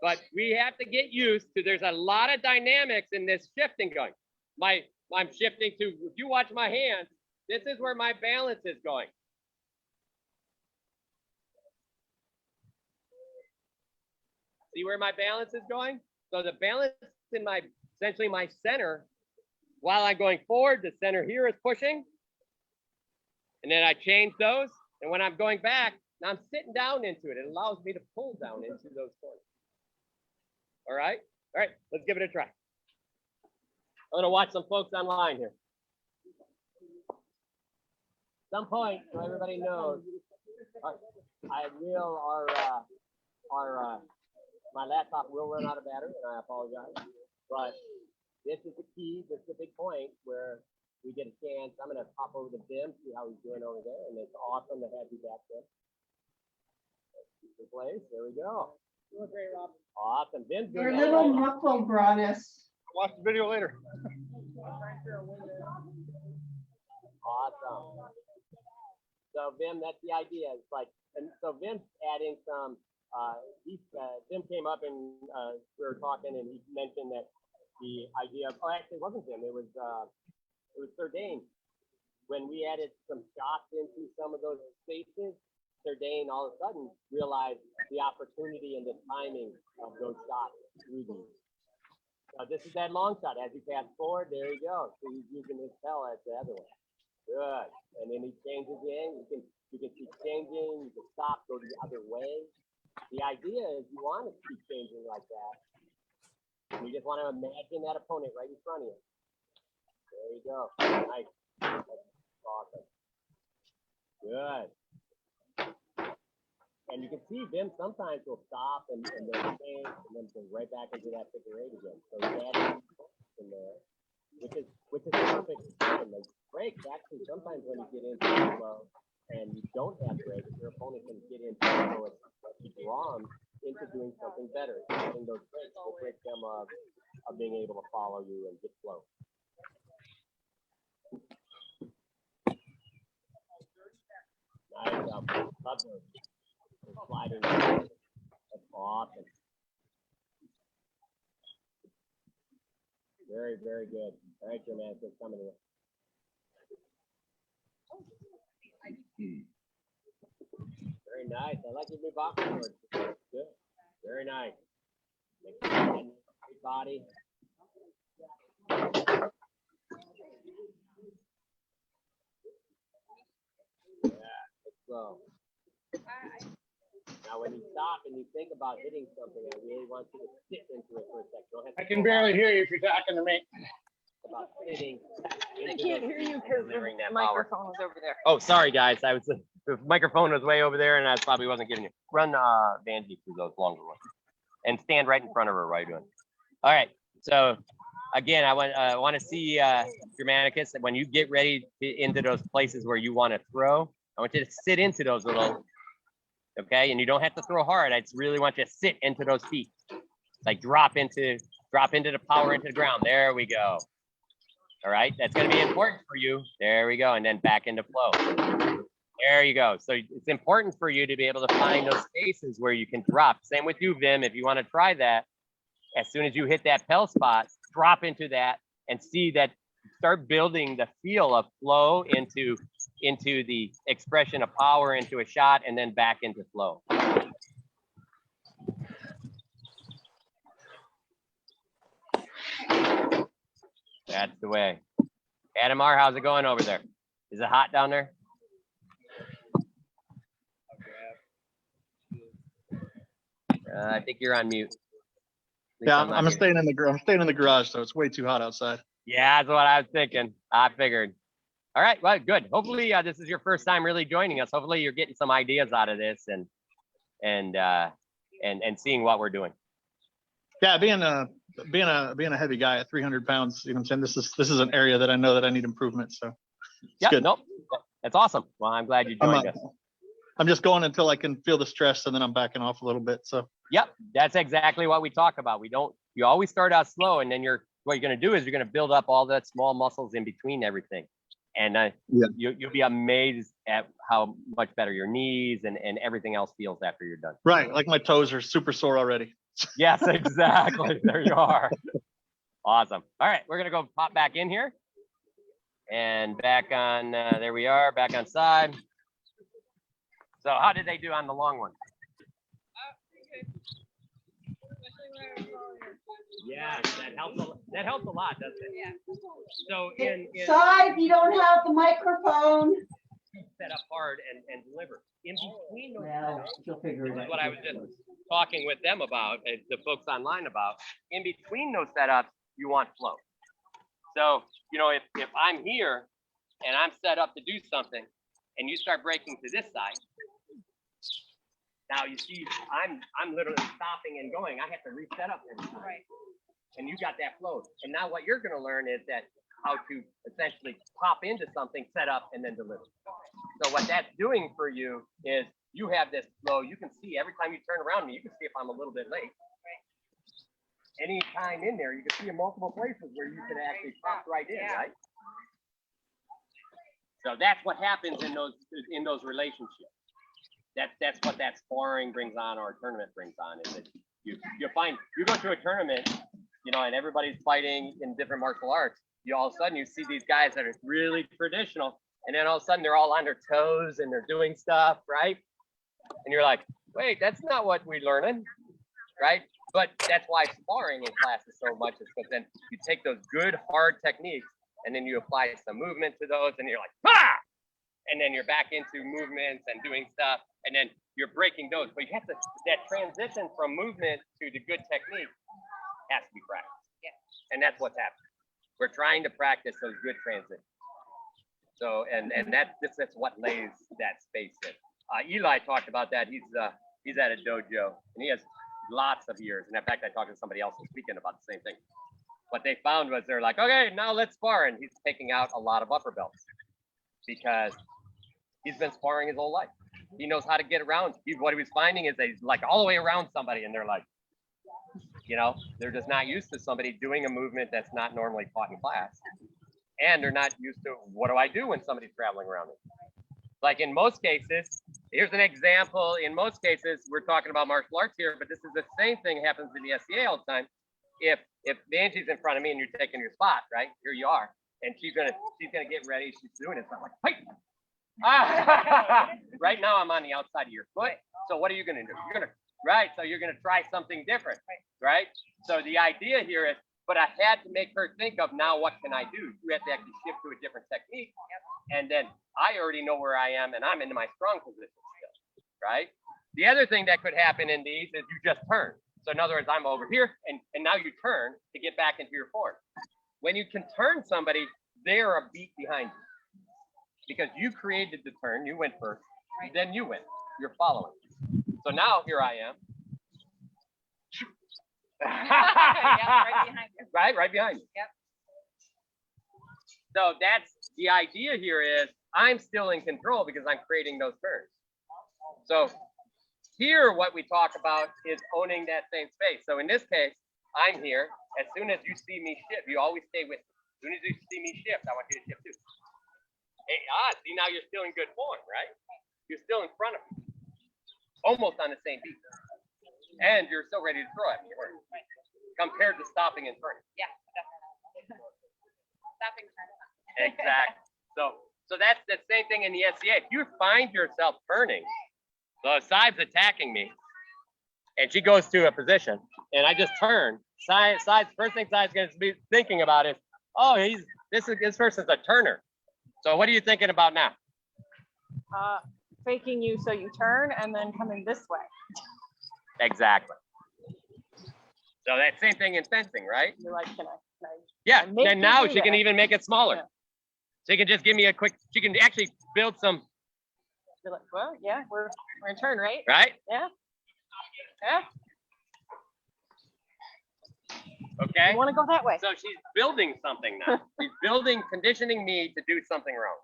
But we have to get used to, there's a lot of dynamics in this shifting going. I'm shifting to, if you watch my hands, this is where my balance is going. See where my balance is going? So the balance in essentially my center, while I'm going forward, the center here is pushing. And then I change those. And when I'm going back, now I'm sitting down into it. It allows me to pull down into those corners. All right? All right, let's give it a try. I'm gonna watch some folks online here. Some point, so everybody knows, my laptop will run out of battery, and I apologize. But this is the key. This is the big point where we get a chance. I'm gonna pop over to Vim, see how he's doing over there, and it's awesome to have you back there. Place. There we go. You look great, Rob. Awesome. Vim's Your doing little all right. muffle brought us. Watch the video later. Awesome. So Vim, that's the idea. It's like, and so Vim's adding some. Vim came up and we were talking, and he mentioned that the idea of, actually it wasn't Vim. It was Sir Dane. When we added some shots into some of those spaces, Sir Dane all of a sudden realized the opportunity and the timing of those shots through these. So this is that long shot. As you pass forward, there you go. So he's using his tail as the other one. Good. And then he changes in. You can keep changing. You can stop, go the other way. The idea is you want to keep changing like that. You just want to imagine that opponent right in front of you. There you go. Nice. That's awesome. Good. And you can see Vim sometimes will stop and then change and then go right back into that figure 8 again. So he's adding in there, which is perfect. And the breaks actually sometimes when you get into the flow and you don't have breaks, your opponent can get into the flow and you draw them into doing something better. Having those breaks will break them of being able to follow you and get flow. Nice job. Love those. Sliding. That's awesome. Very, very good. All right, your man, it's coming in. Very nice. I like your new box board. Good. Very nice. Great body. Yeah, it's slow. Now, when you stop and you think about hitting something, I really want you to sit into it for a second. Don't have to I can barely hear you if you're talking to me. about sitting. I can't hear you because the that microphone was over there. Oh, sorry guys. The microphone was way over there, and I probably wasn't giving you. Run Vanjie through those longer ones, and stand right in front of her while you're doing. All right. So again, I want to see Germanicus. When you get ready into those places where you want to throw, I want you to sit into those little. Okay, and you don't have to throw hard. I just really want you to sit into those feet, like drop into the power into the ground. There we go. All right, that's going to be important for you. There we go, and then back into flow. There you go. So it's important for you to be able to find those spaces where you can drop. Same with you, Vim. If you want to try that, as soon as you hit that Pell spot, drop into that and see that. Start building the feel of flow into the expression of power into a shot, and then back into flow. That's the way. Adam R, how's it going over there? Is it hot down there? I think you're on mute. Yeah, I'm staying in the garage, so it's way too hot outside. Yeah, that's what I was thinking. I figured. All right, well, good. Hopefully, this is your first time really joining us. Hopefully, you're getting some ideas out of this and seeing what we're doing. Yeah, being a heavy guy at 300 pounds, you know what I'm saying? This is an area that I know that I need improvement. So Yeah, good. nope, that's awesome. Well, I'm glad you joined us. I'm just going until I can feel the stress, and then I'm backing off a little bit. So Yep, that's exactly what we talk about. You always start out slow, and then what you're going to do is you're going to build up all that small muscles in between everything. And you'll be amazed at how much better your knees and everything else feels after you're done. right, like my toes are super sore already. Yes, exactly. There you are. Awesome. All right, we're going to go pop back in here. And back on, there we are, back on side. So how did they do on the long one? Yeah, that helps a lot, doesn't it? Yeah. So in Side, you don't have the microphone. set up hard and deliver. In between those Well, you'll figure it is out. what I was just talking with them about, the folks online about. In between those setups, you want flow. So, if I'm here and I'm set up to do something and you start breaking to this side, now you see I'm literally stopping and going. I have to reset up everything. Right. And you got that flow. And now what you're gonna learn is that how to essentially pop into something, set up, and then deliver. So what that's doing for you is you have this flow. You can see every time you turn around me, you can see if I'm a little bit late. Any time in there, you can see in multiple places where you can actually pop right in, right? So that's what happens in those relationships. That's what that sparring brings on, or a tournament brings on, is that you find you go to a tournament, and everybody's fighting in different martial arts. All of a sudden you see these guys that are really traditional, and then all of a sudden they're all on their toes and they're doing stuff, right? And you're like, wait, that's not what we're learning, right? But that's why sparring in class is so much, is because then you take those good hard techniques and then you apply some movement to those, and you're like, ah! And then you're back into movements and doing stuff, and then you're breaking those. But you have to, that transition from movement to the good technique has to be practiced. Yeah. And that's what's happening. We're trying to practice those good transitions. So, and that's what lays that space in. Eli talked about that. He's at a dojo, and he has lots of years. And in fact, I talked to somebody else this weekend about the same thing. What they found was they're like, okay, now let's spar. And he's taking out a lot of upper belts because he's been sparring his whole life. He knows how to get around. What he was finding is he's like all the way around somebody, and they're like, they're just not used to somebody doing a movement that's not normally taught in class. And they're not used to, what do I do when somebody's traveling around me? Like in most cases, here's an example. In most cases, we're talking about martial arts here, but this is the same thing happens in the SCA all the time. If Angie's in front of me and you're taking your spot, right? Here you are. And she's gonna get ready. She's doing it. So I'm like, hey. Right now I'm on the outside of your foot. So what are you gonna do? So you're gonna try something different, right? So the idea here is, but I had to make her think of, now what can I do? You have to actually shift to a different technique. And then I already know where I am, and I'm into my strong position still, right? The other thing that could happen in these is you just turn. So in other words, I'm over here, and now you turn to get back into your form. When you can turn somebody, they're a beat behind you. Because you created the turn, you went first, then you went, you're following. So now here I am. Right behind you. Right behind you. Yep. So that's the idea here, is I'm still in control because I'm creating those turns. So here, what we talk about is owning that same space. So in this case, I'm here. As soon as you see me shift, you always stay with me. As soon as you see me shift, I want you to shift too. Hey, see now you're still in good form, right? You're still in front of me. Almost on the same beat. And you're still ready to throw at me. Compared to stopping and turning. Yeah, definitely. Stopping. Exactly. So that's the same thing in the SCA. If you find yourself turning, so if Side's attacking me, and she goes to a position, and I just turn, Side's first thing Side's going to be thinking about is, oh, this person's a turner. So what are you thinking about now? Faking you so you turn and then coming this way. Exactly. So that same thing in fencing, right? You're like, can I Yeah, make and you now do she can that. even make it smaller. Yeah. So you can just give me a quick, she can actually build some, You're like, well, yeah, we're in turn, right? right? Yeah. Yeah. Okay. You want to go that way? So she's building something now. She's building, conditioning me to do something wrong.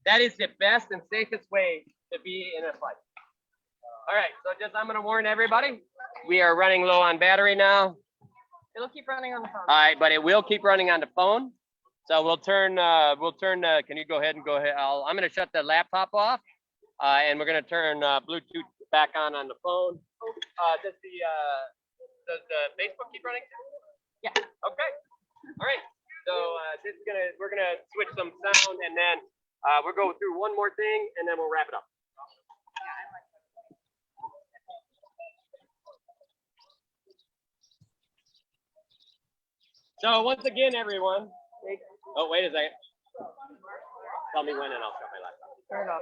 That is the best and safest way to be in a fight. All right, so just I'm gonna warn everybody, we are running low on battery now. It'll keep running on the phone. All right, but it will keep running on the phone. So we'll turn, can you go ahead and go ahead? I'm gonna shut the laptop off. And we're gonna turn Bluetooth back on the phone. Does the Facebook keep running? Yeah. Okay. All right. So we're gonna switch some sound, and then we'll go through one more thing, and then we'll wrap it up. So once again, everyone. Oh, wait a second. Tell me when, and I'll shut my laptop. Turn it off.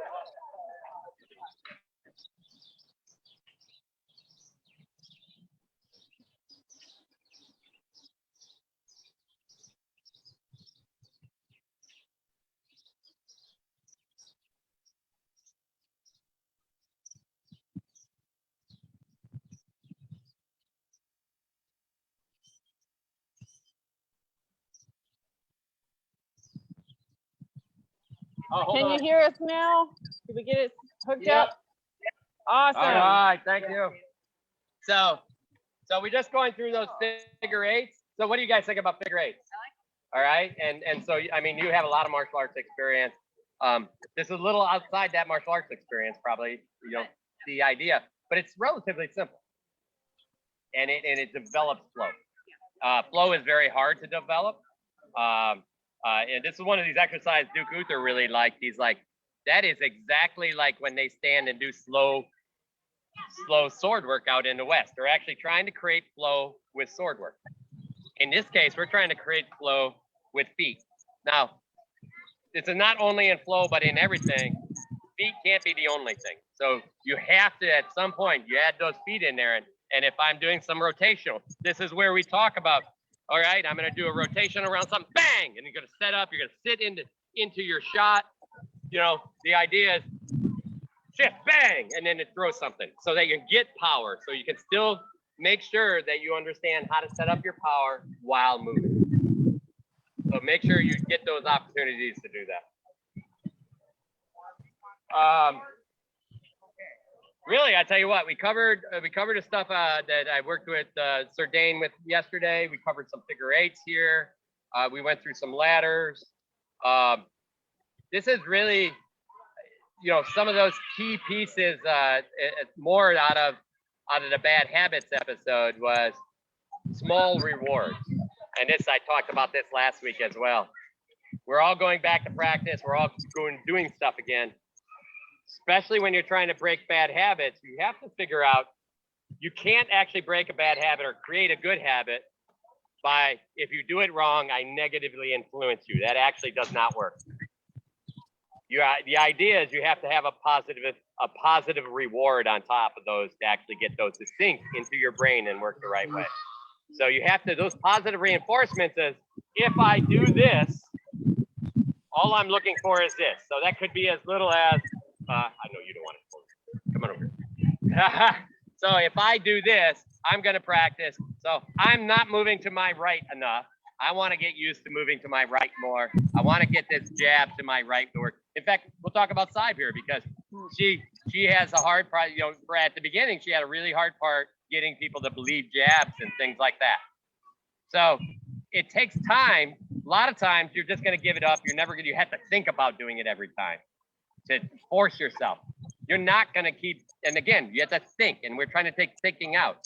Oh, hold Can on. you hear us now? Did we get it hooked Yep. up? Awesome. All right, thank you. So we're just going through those figure eights. So what do you guys think about figure eights? All right, and so I mean, you have a lot of martial arts experience. This is a little outside that martial arts experience, probably, you know, the idea, but it's relatively simple, and it develops flow. Flow is very hard to develop. And this is one of these exercises Duke Uther really liked. He's like, that is exactly like when they stand and do slow sword work out in the West. They're actually trying to create flow with sword work. In this case, we're trying to create flow with feet. Now, this is not only in flow, but in everything. Feet can't be the only thing. So you have to, at some point, you add those feet in there. And if I'm doing some rotational, this is where we talk about, all right, I'm going to do a rotation around something, bang, and you're going to set up, you're going to sit into your shot. You know, the idea is shift, bang, and then it throws something so that you get power. So you can still make sure that you understand how to set up your power while moving. So make sure you get those opportunities to do that. Really, I tell you what, we covered the stuff that I worked with Sir Dane with yesterday. We covered some figure eights here. We went through some ladders. This is really, you know, some of those key pieces. More out of the bad habits episode was small rewards, and this I talked about this last week as well. We're all going back to practice. We're all doing stuff again. Especially when you're trying to break bad habits, you have to figure out you can't actually break a bad habit or create a good habit by, if you do it wrong, I negatively influence you. That actually does not work. The idea is you have to have a positive reward on top of those to actually get those to sink into your brain and work the right way. So you have to, those positive reinforcements is, if I do this, all I'm looking for is this. So that could be as little as, I know you don't want to. Come on over here. So if I do this, I'm going to practice. So I'm not moving to my right enough. I want to get used to moving to my right more. I want to get this jab to my right more. In fact, we'll talk about Saib here because she has a hard part, you know, at the beginning, she had a really hard part getting people to believe jabs and things like that. So it takes time. A lot of times you're just going to give it up. You're never going to, you have to think about doing it every time to force yourself. You're not going to keep, and again, you have to think, and we're trying to take thinking out.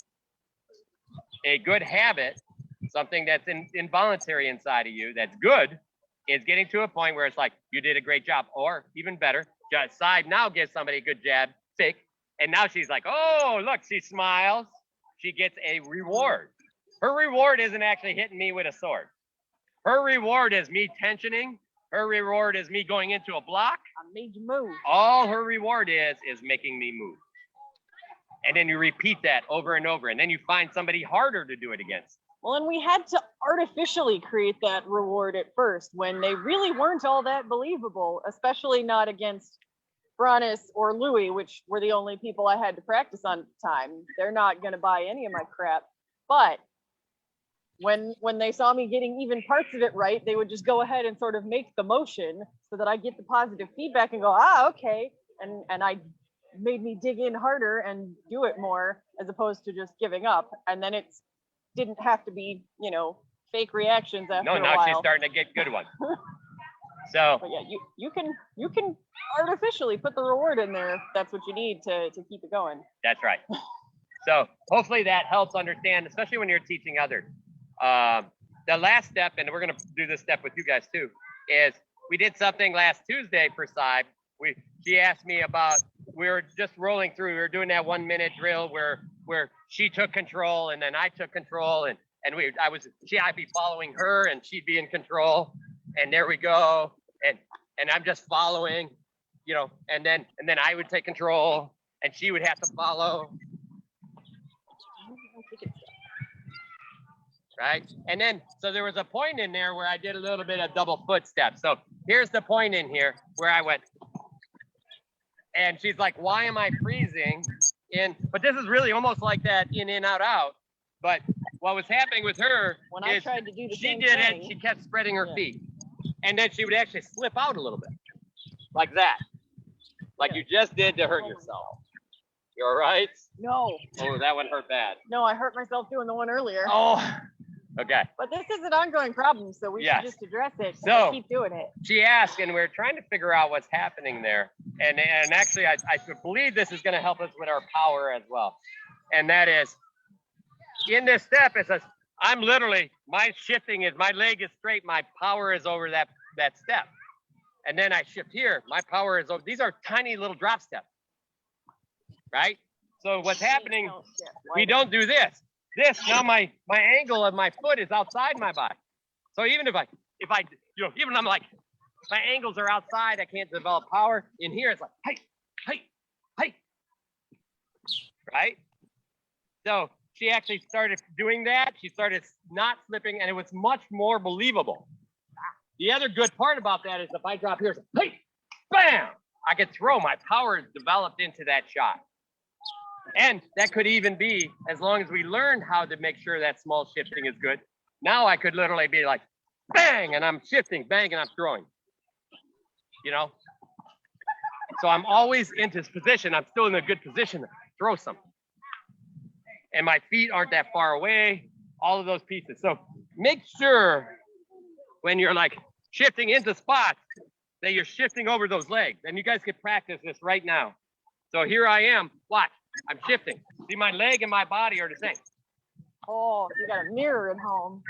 A good habit, something that's involuntary inside of you that's good, is getting to a point where it's like, you did a great job, or even better, just side now gives somebody a good jab, fake, and now she's like, oh, look, she smiles. She gets a reward. Her reward isn't actually hitting me with a sword. Her reward is me tensioning. Her reward is me going into a block. I made you move. All her reward is making me move. And then you repeat that over and over. And then you find somebody harder to do it against. Well, and we had to artificially create that reward at first when they really weren't all that believable, especially not against Bronis or Louis, which were the only people I had to practice on at the time. They're not going to buy any of my crap. But when they saw me getting even parts of it right, they would just go ahead and sort of make the motion so that I get the positive feedback and go, ah, okay. And I made me dig in harder and do it more as opposed to just giving up. And then it's didn't have to be, you know, fake reactions after No, a now while. she's starting to get good ones. So But yeah, you can artificially put the reward in there if that's what you need to keep it going. that's right. So hopefully that helps understand, especially when you're teaching others. The last step, and we're going to do this step with you guys too, is we did something last Tuesday for Saib. She asked me about, we were just rolling through, we were doing that 1 minute drill where she took control and then I took control and I'd be following her and she'd be in control, and there we go. And I'm just following, you know, and then I would take control and she would have to follow. Right? And then, so there was a point in there where I did a little bit of double footsteps. So here's the point in here where I went, and she's like, why am I freezing? But this is really almost like that in, out, out. But what was happening with her When I is tried to do the she same did thing, it, she kept spreading her Yeah. feet. And then she would actually slip out a little bit, like that. Like you just did to hurt yourself. You all right? no, Oh, that one hurt bad. no, I hurt myself doing the one earlier. Oh, okay. But this is an ongoing problem, so we Yes. should just address it. So- And keep doing it. She asked, and we're trying to figure out what's happening there. And actually, I believe this is going to help us with our power as well. And that is, in this step, it says, I'm literally, my shifting is, my leg is straight, my power is over that step. And then I shift here, my power is over. These are tiny little drop steps, right? So what's happening, Don't shift. we don't do this. Now my angle of my foot is outside my body. So even if I, you know, even I'm like, my angles are outside, I can't develop power. In here, it's like, hey, hey, hey, right? So she actually started doing that. She started not slipping, and it was much more believable. The other good part about that is if I drop here, it's like, hey, bam, I could throw. My power is developed into that shot. And that could even be, as long as we learned how to make sure that small shifting is good, now I could literally be like, bang, and I'm shifting, bang, and I'm throwing. You know? So I'm always in this position. I'm still in a good position to throw something. And my feet aren't that far away, all of those pieces. So make sure when you're like shifting into spots that you're shifting over those legs. And you guys can practice this right now. So here I am, watch, I'm shifting. See, my leg and my body are the same. Oh, you got a mirror at home.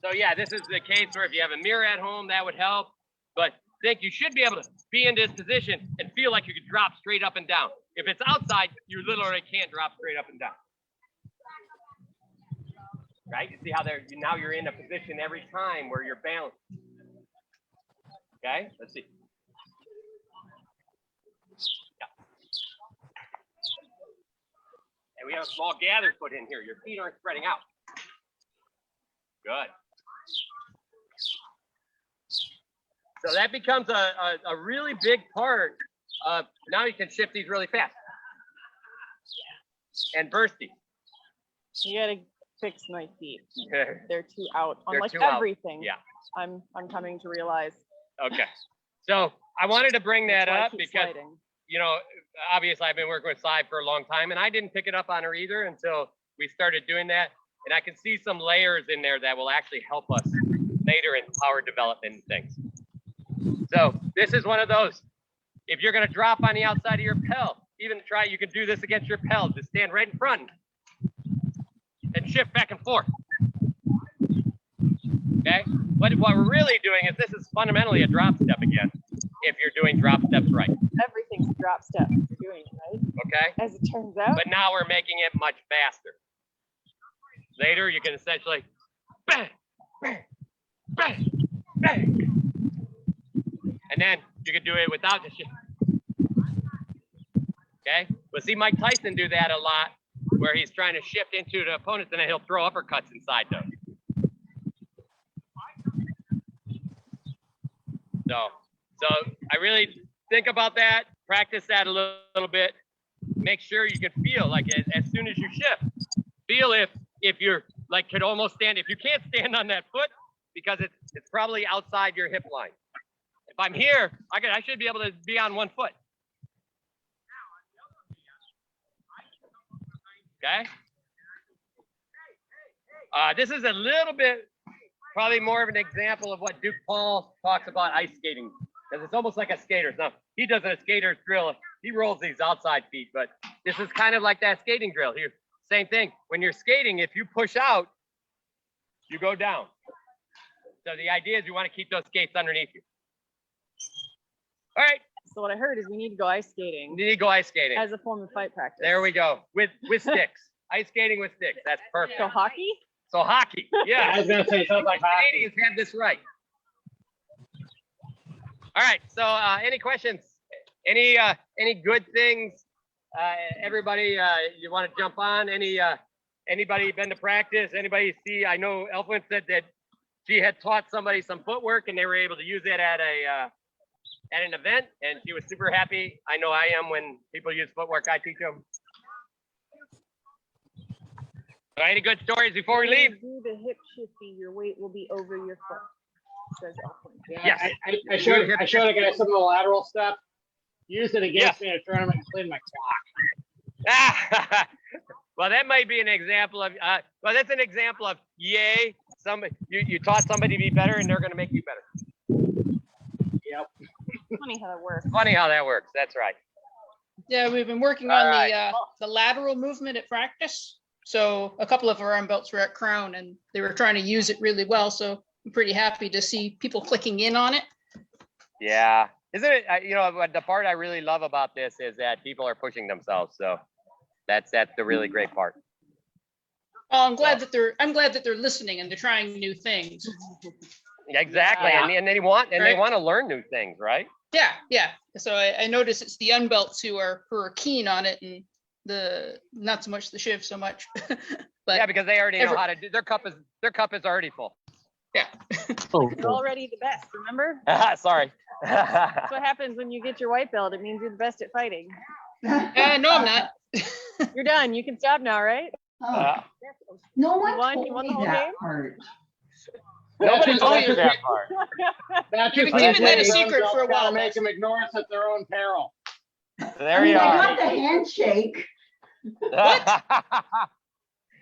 So yeah, this is the case where if you have a mirror at home, that would help. But think you should be able to be in this position and feel like you could drop straight up and down. If it's outside, you literally can't drop straight up and down. Right? You see how now you're in a position every time where you're balanced. Okay, let's see. Yeah. And we have a small gather foot in here. Your feet aren't spreading out. Good. So that becomes a really big part of, now you can shift these really fast. And bursty. You gotta fix my feet. Okay. They're too out on They're like too out. everything. Yeah. I'm coming to realize. Okay. So I wanted to bring that That's why I up keep because, sliding. you know, obviously I've been working with Saib for a long time and I didn't pick it up on her either until we started doing that. And I can see some layers in there that will actually help us later in power development and things. So this is one of those. If you're gonna drop on the outside of your pel, even try, you can do this against your pel. Just stand right in front and shift back and forth. Okay? But what we're really doing is this is fundamentally a drop step again, if you're doing drop steps right. Everything's a drop step. You're doing it right, Okay? as it turns out. But now we're making it much faster. Later, you can essentially bang, bang, bang, bang. And then you can do it without the shift. Okay? We'll see Mike Tyson do that a lot, where he's trying to shift into the opponents and then he'll throw uppercuts inside those. So I really think about that, practice that a little bit. Make sure you can feel like as soon as you shift, feel if you're like could almost stand, if you can't stand on that foot because it's probably outside your hip line. If I'm here, I should be able to be on one foot. Okay. This is a little bit, probably more of an example of what Duke Paul talks about ice skating, because it's almost like a skater's. Now, he does a skater's drill. He rolls these outside feet, but this is kind of like that skating drill here. Same thing. When you're skating, if you push out, you go down. So the idea is you want to keep those skates underneath you. All right. So what I heard is we need to go ice skating You need to go ice skating. as a form of fight practice. There we go. With sticks. Ice skating with sticks. That's perfect. So hockey? So hockey. I Yeah. was gonna say something like hockey. Canadians have this right. All right. So any questions? Any good things? Everybody, you want to jump on? Anybody been to practice? Anybody see? I know Elfwin said that she had taught somebody some footwork and they were able to use it at an event, and she was super happy. I know I am when people use footwork. I teach them. Any good stories before we leave? Do the hip shifty, your weight will be over your foot, says Elfwin. Yeah, Yes. I showed a guy some of the lateral stuff. Used it against me in a tournament and cleaned my clock. Well, that might be an example of, well, that's an example of, yay, you taught somebody to be better and they're going to make you better. Yep. Funny how that works. Funny how that works. That's right. Yeah, we've been working All on right. the lateral movement at practice. So a couple of our arm belts were at Crown and they were trying to use it really well. So I'm pretty happy to see people clicking in on it. Yeah. Isn't it, you know, the part I really love about this is that people are pushing themselves. So that's the really great part. Oh, I'm glad that they're listening and they're trying new things. Exactly. Yeah. And they want Right. to learn new things, right? Yeah. So I notice it's the unbelts who are keen on it and not so much the Shiv so much. But Yeah, because they already know how to do, their cup is already full. yeah. You're already the best, remember? Sorry. That's what happens when you get your white belt. It means you're the best at fighting. No, I'm not. You're done. You can stop now, right? Oh, no one won- you told won the me whole that game? part. Nobody told you That's that part. That's You've just been like keeping that a when secret young for a girls gotta while, make Betsy. them ignore us at their own peril. There I mean, you I are. got the handshake.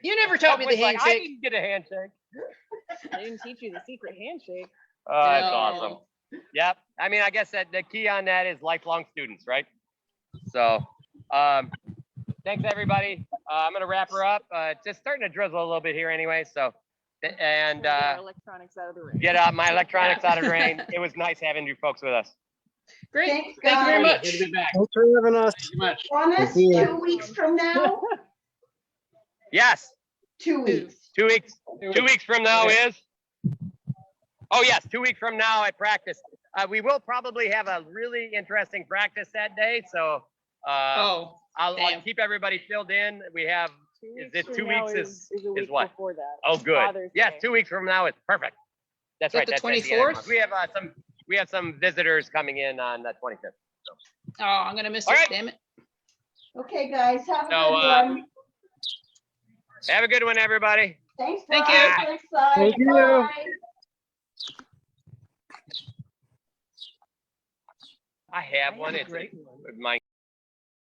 You never taught me the Elfwin's like, I handshake. didn't get a handshake. I didn't teach you the secret handshake. Oh, that's No. awesome. Yep. I mean, I guess that the key on that is lifelong students, right? So, thanks everybody. I'm gonna wrap her up. It's just starting to drizzle a little bit here anyway. So, and Get our electronics out of the room. get my electronics out of the rain. It was nice having you folks with us. Great. Thanks, Thank you very guys. much. Good to be back. Thanks for having us. Thank you much. Promise, see you. 2 weeks from now? Yes. 2 weeks. 2 weeks. 2 weeks from now is. Oh yes, 2 weeks from now I practice. We will probably have a really interesting practice that day. So Oh, I'll damn. keep everybody filled in. We have. 2 Is weeks it from 2 now weeks is a week what? before that. Oh, good. Father's Yes, Day. 2 weeks from now is perfect. That's Is right. that the That's at the end of the 24th? month. We have some visitors coming in on the 25th. oh, I'm gonna miss All it. right. Damn it. Okay, guys, have a So, good one. Have a good one, everybody. Thanks, Thank Brian. you. Thanks, Si. Thank you. Bye. I have one. It's my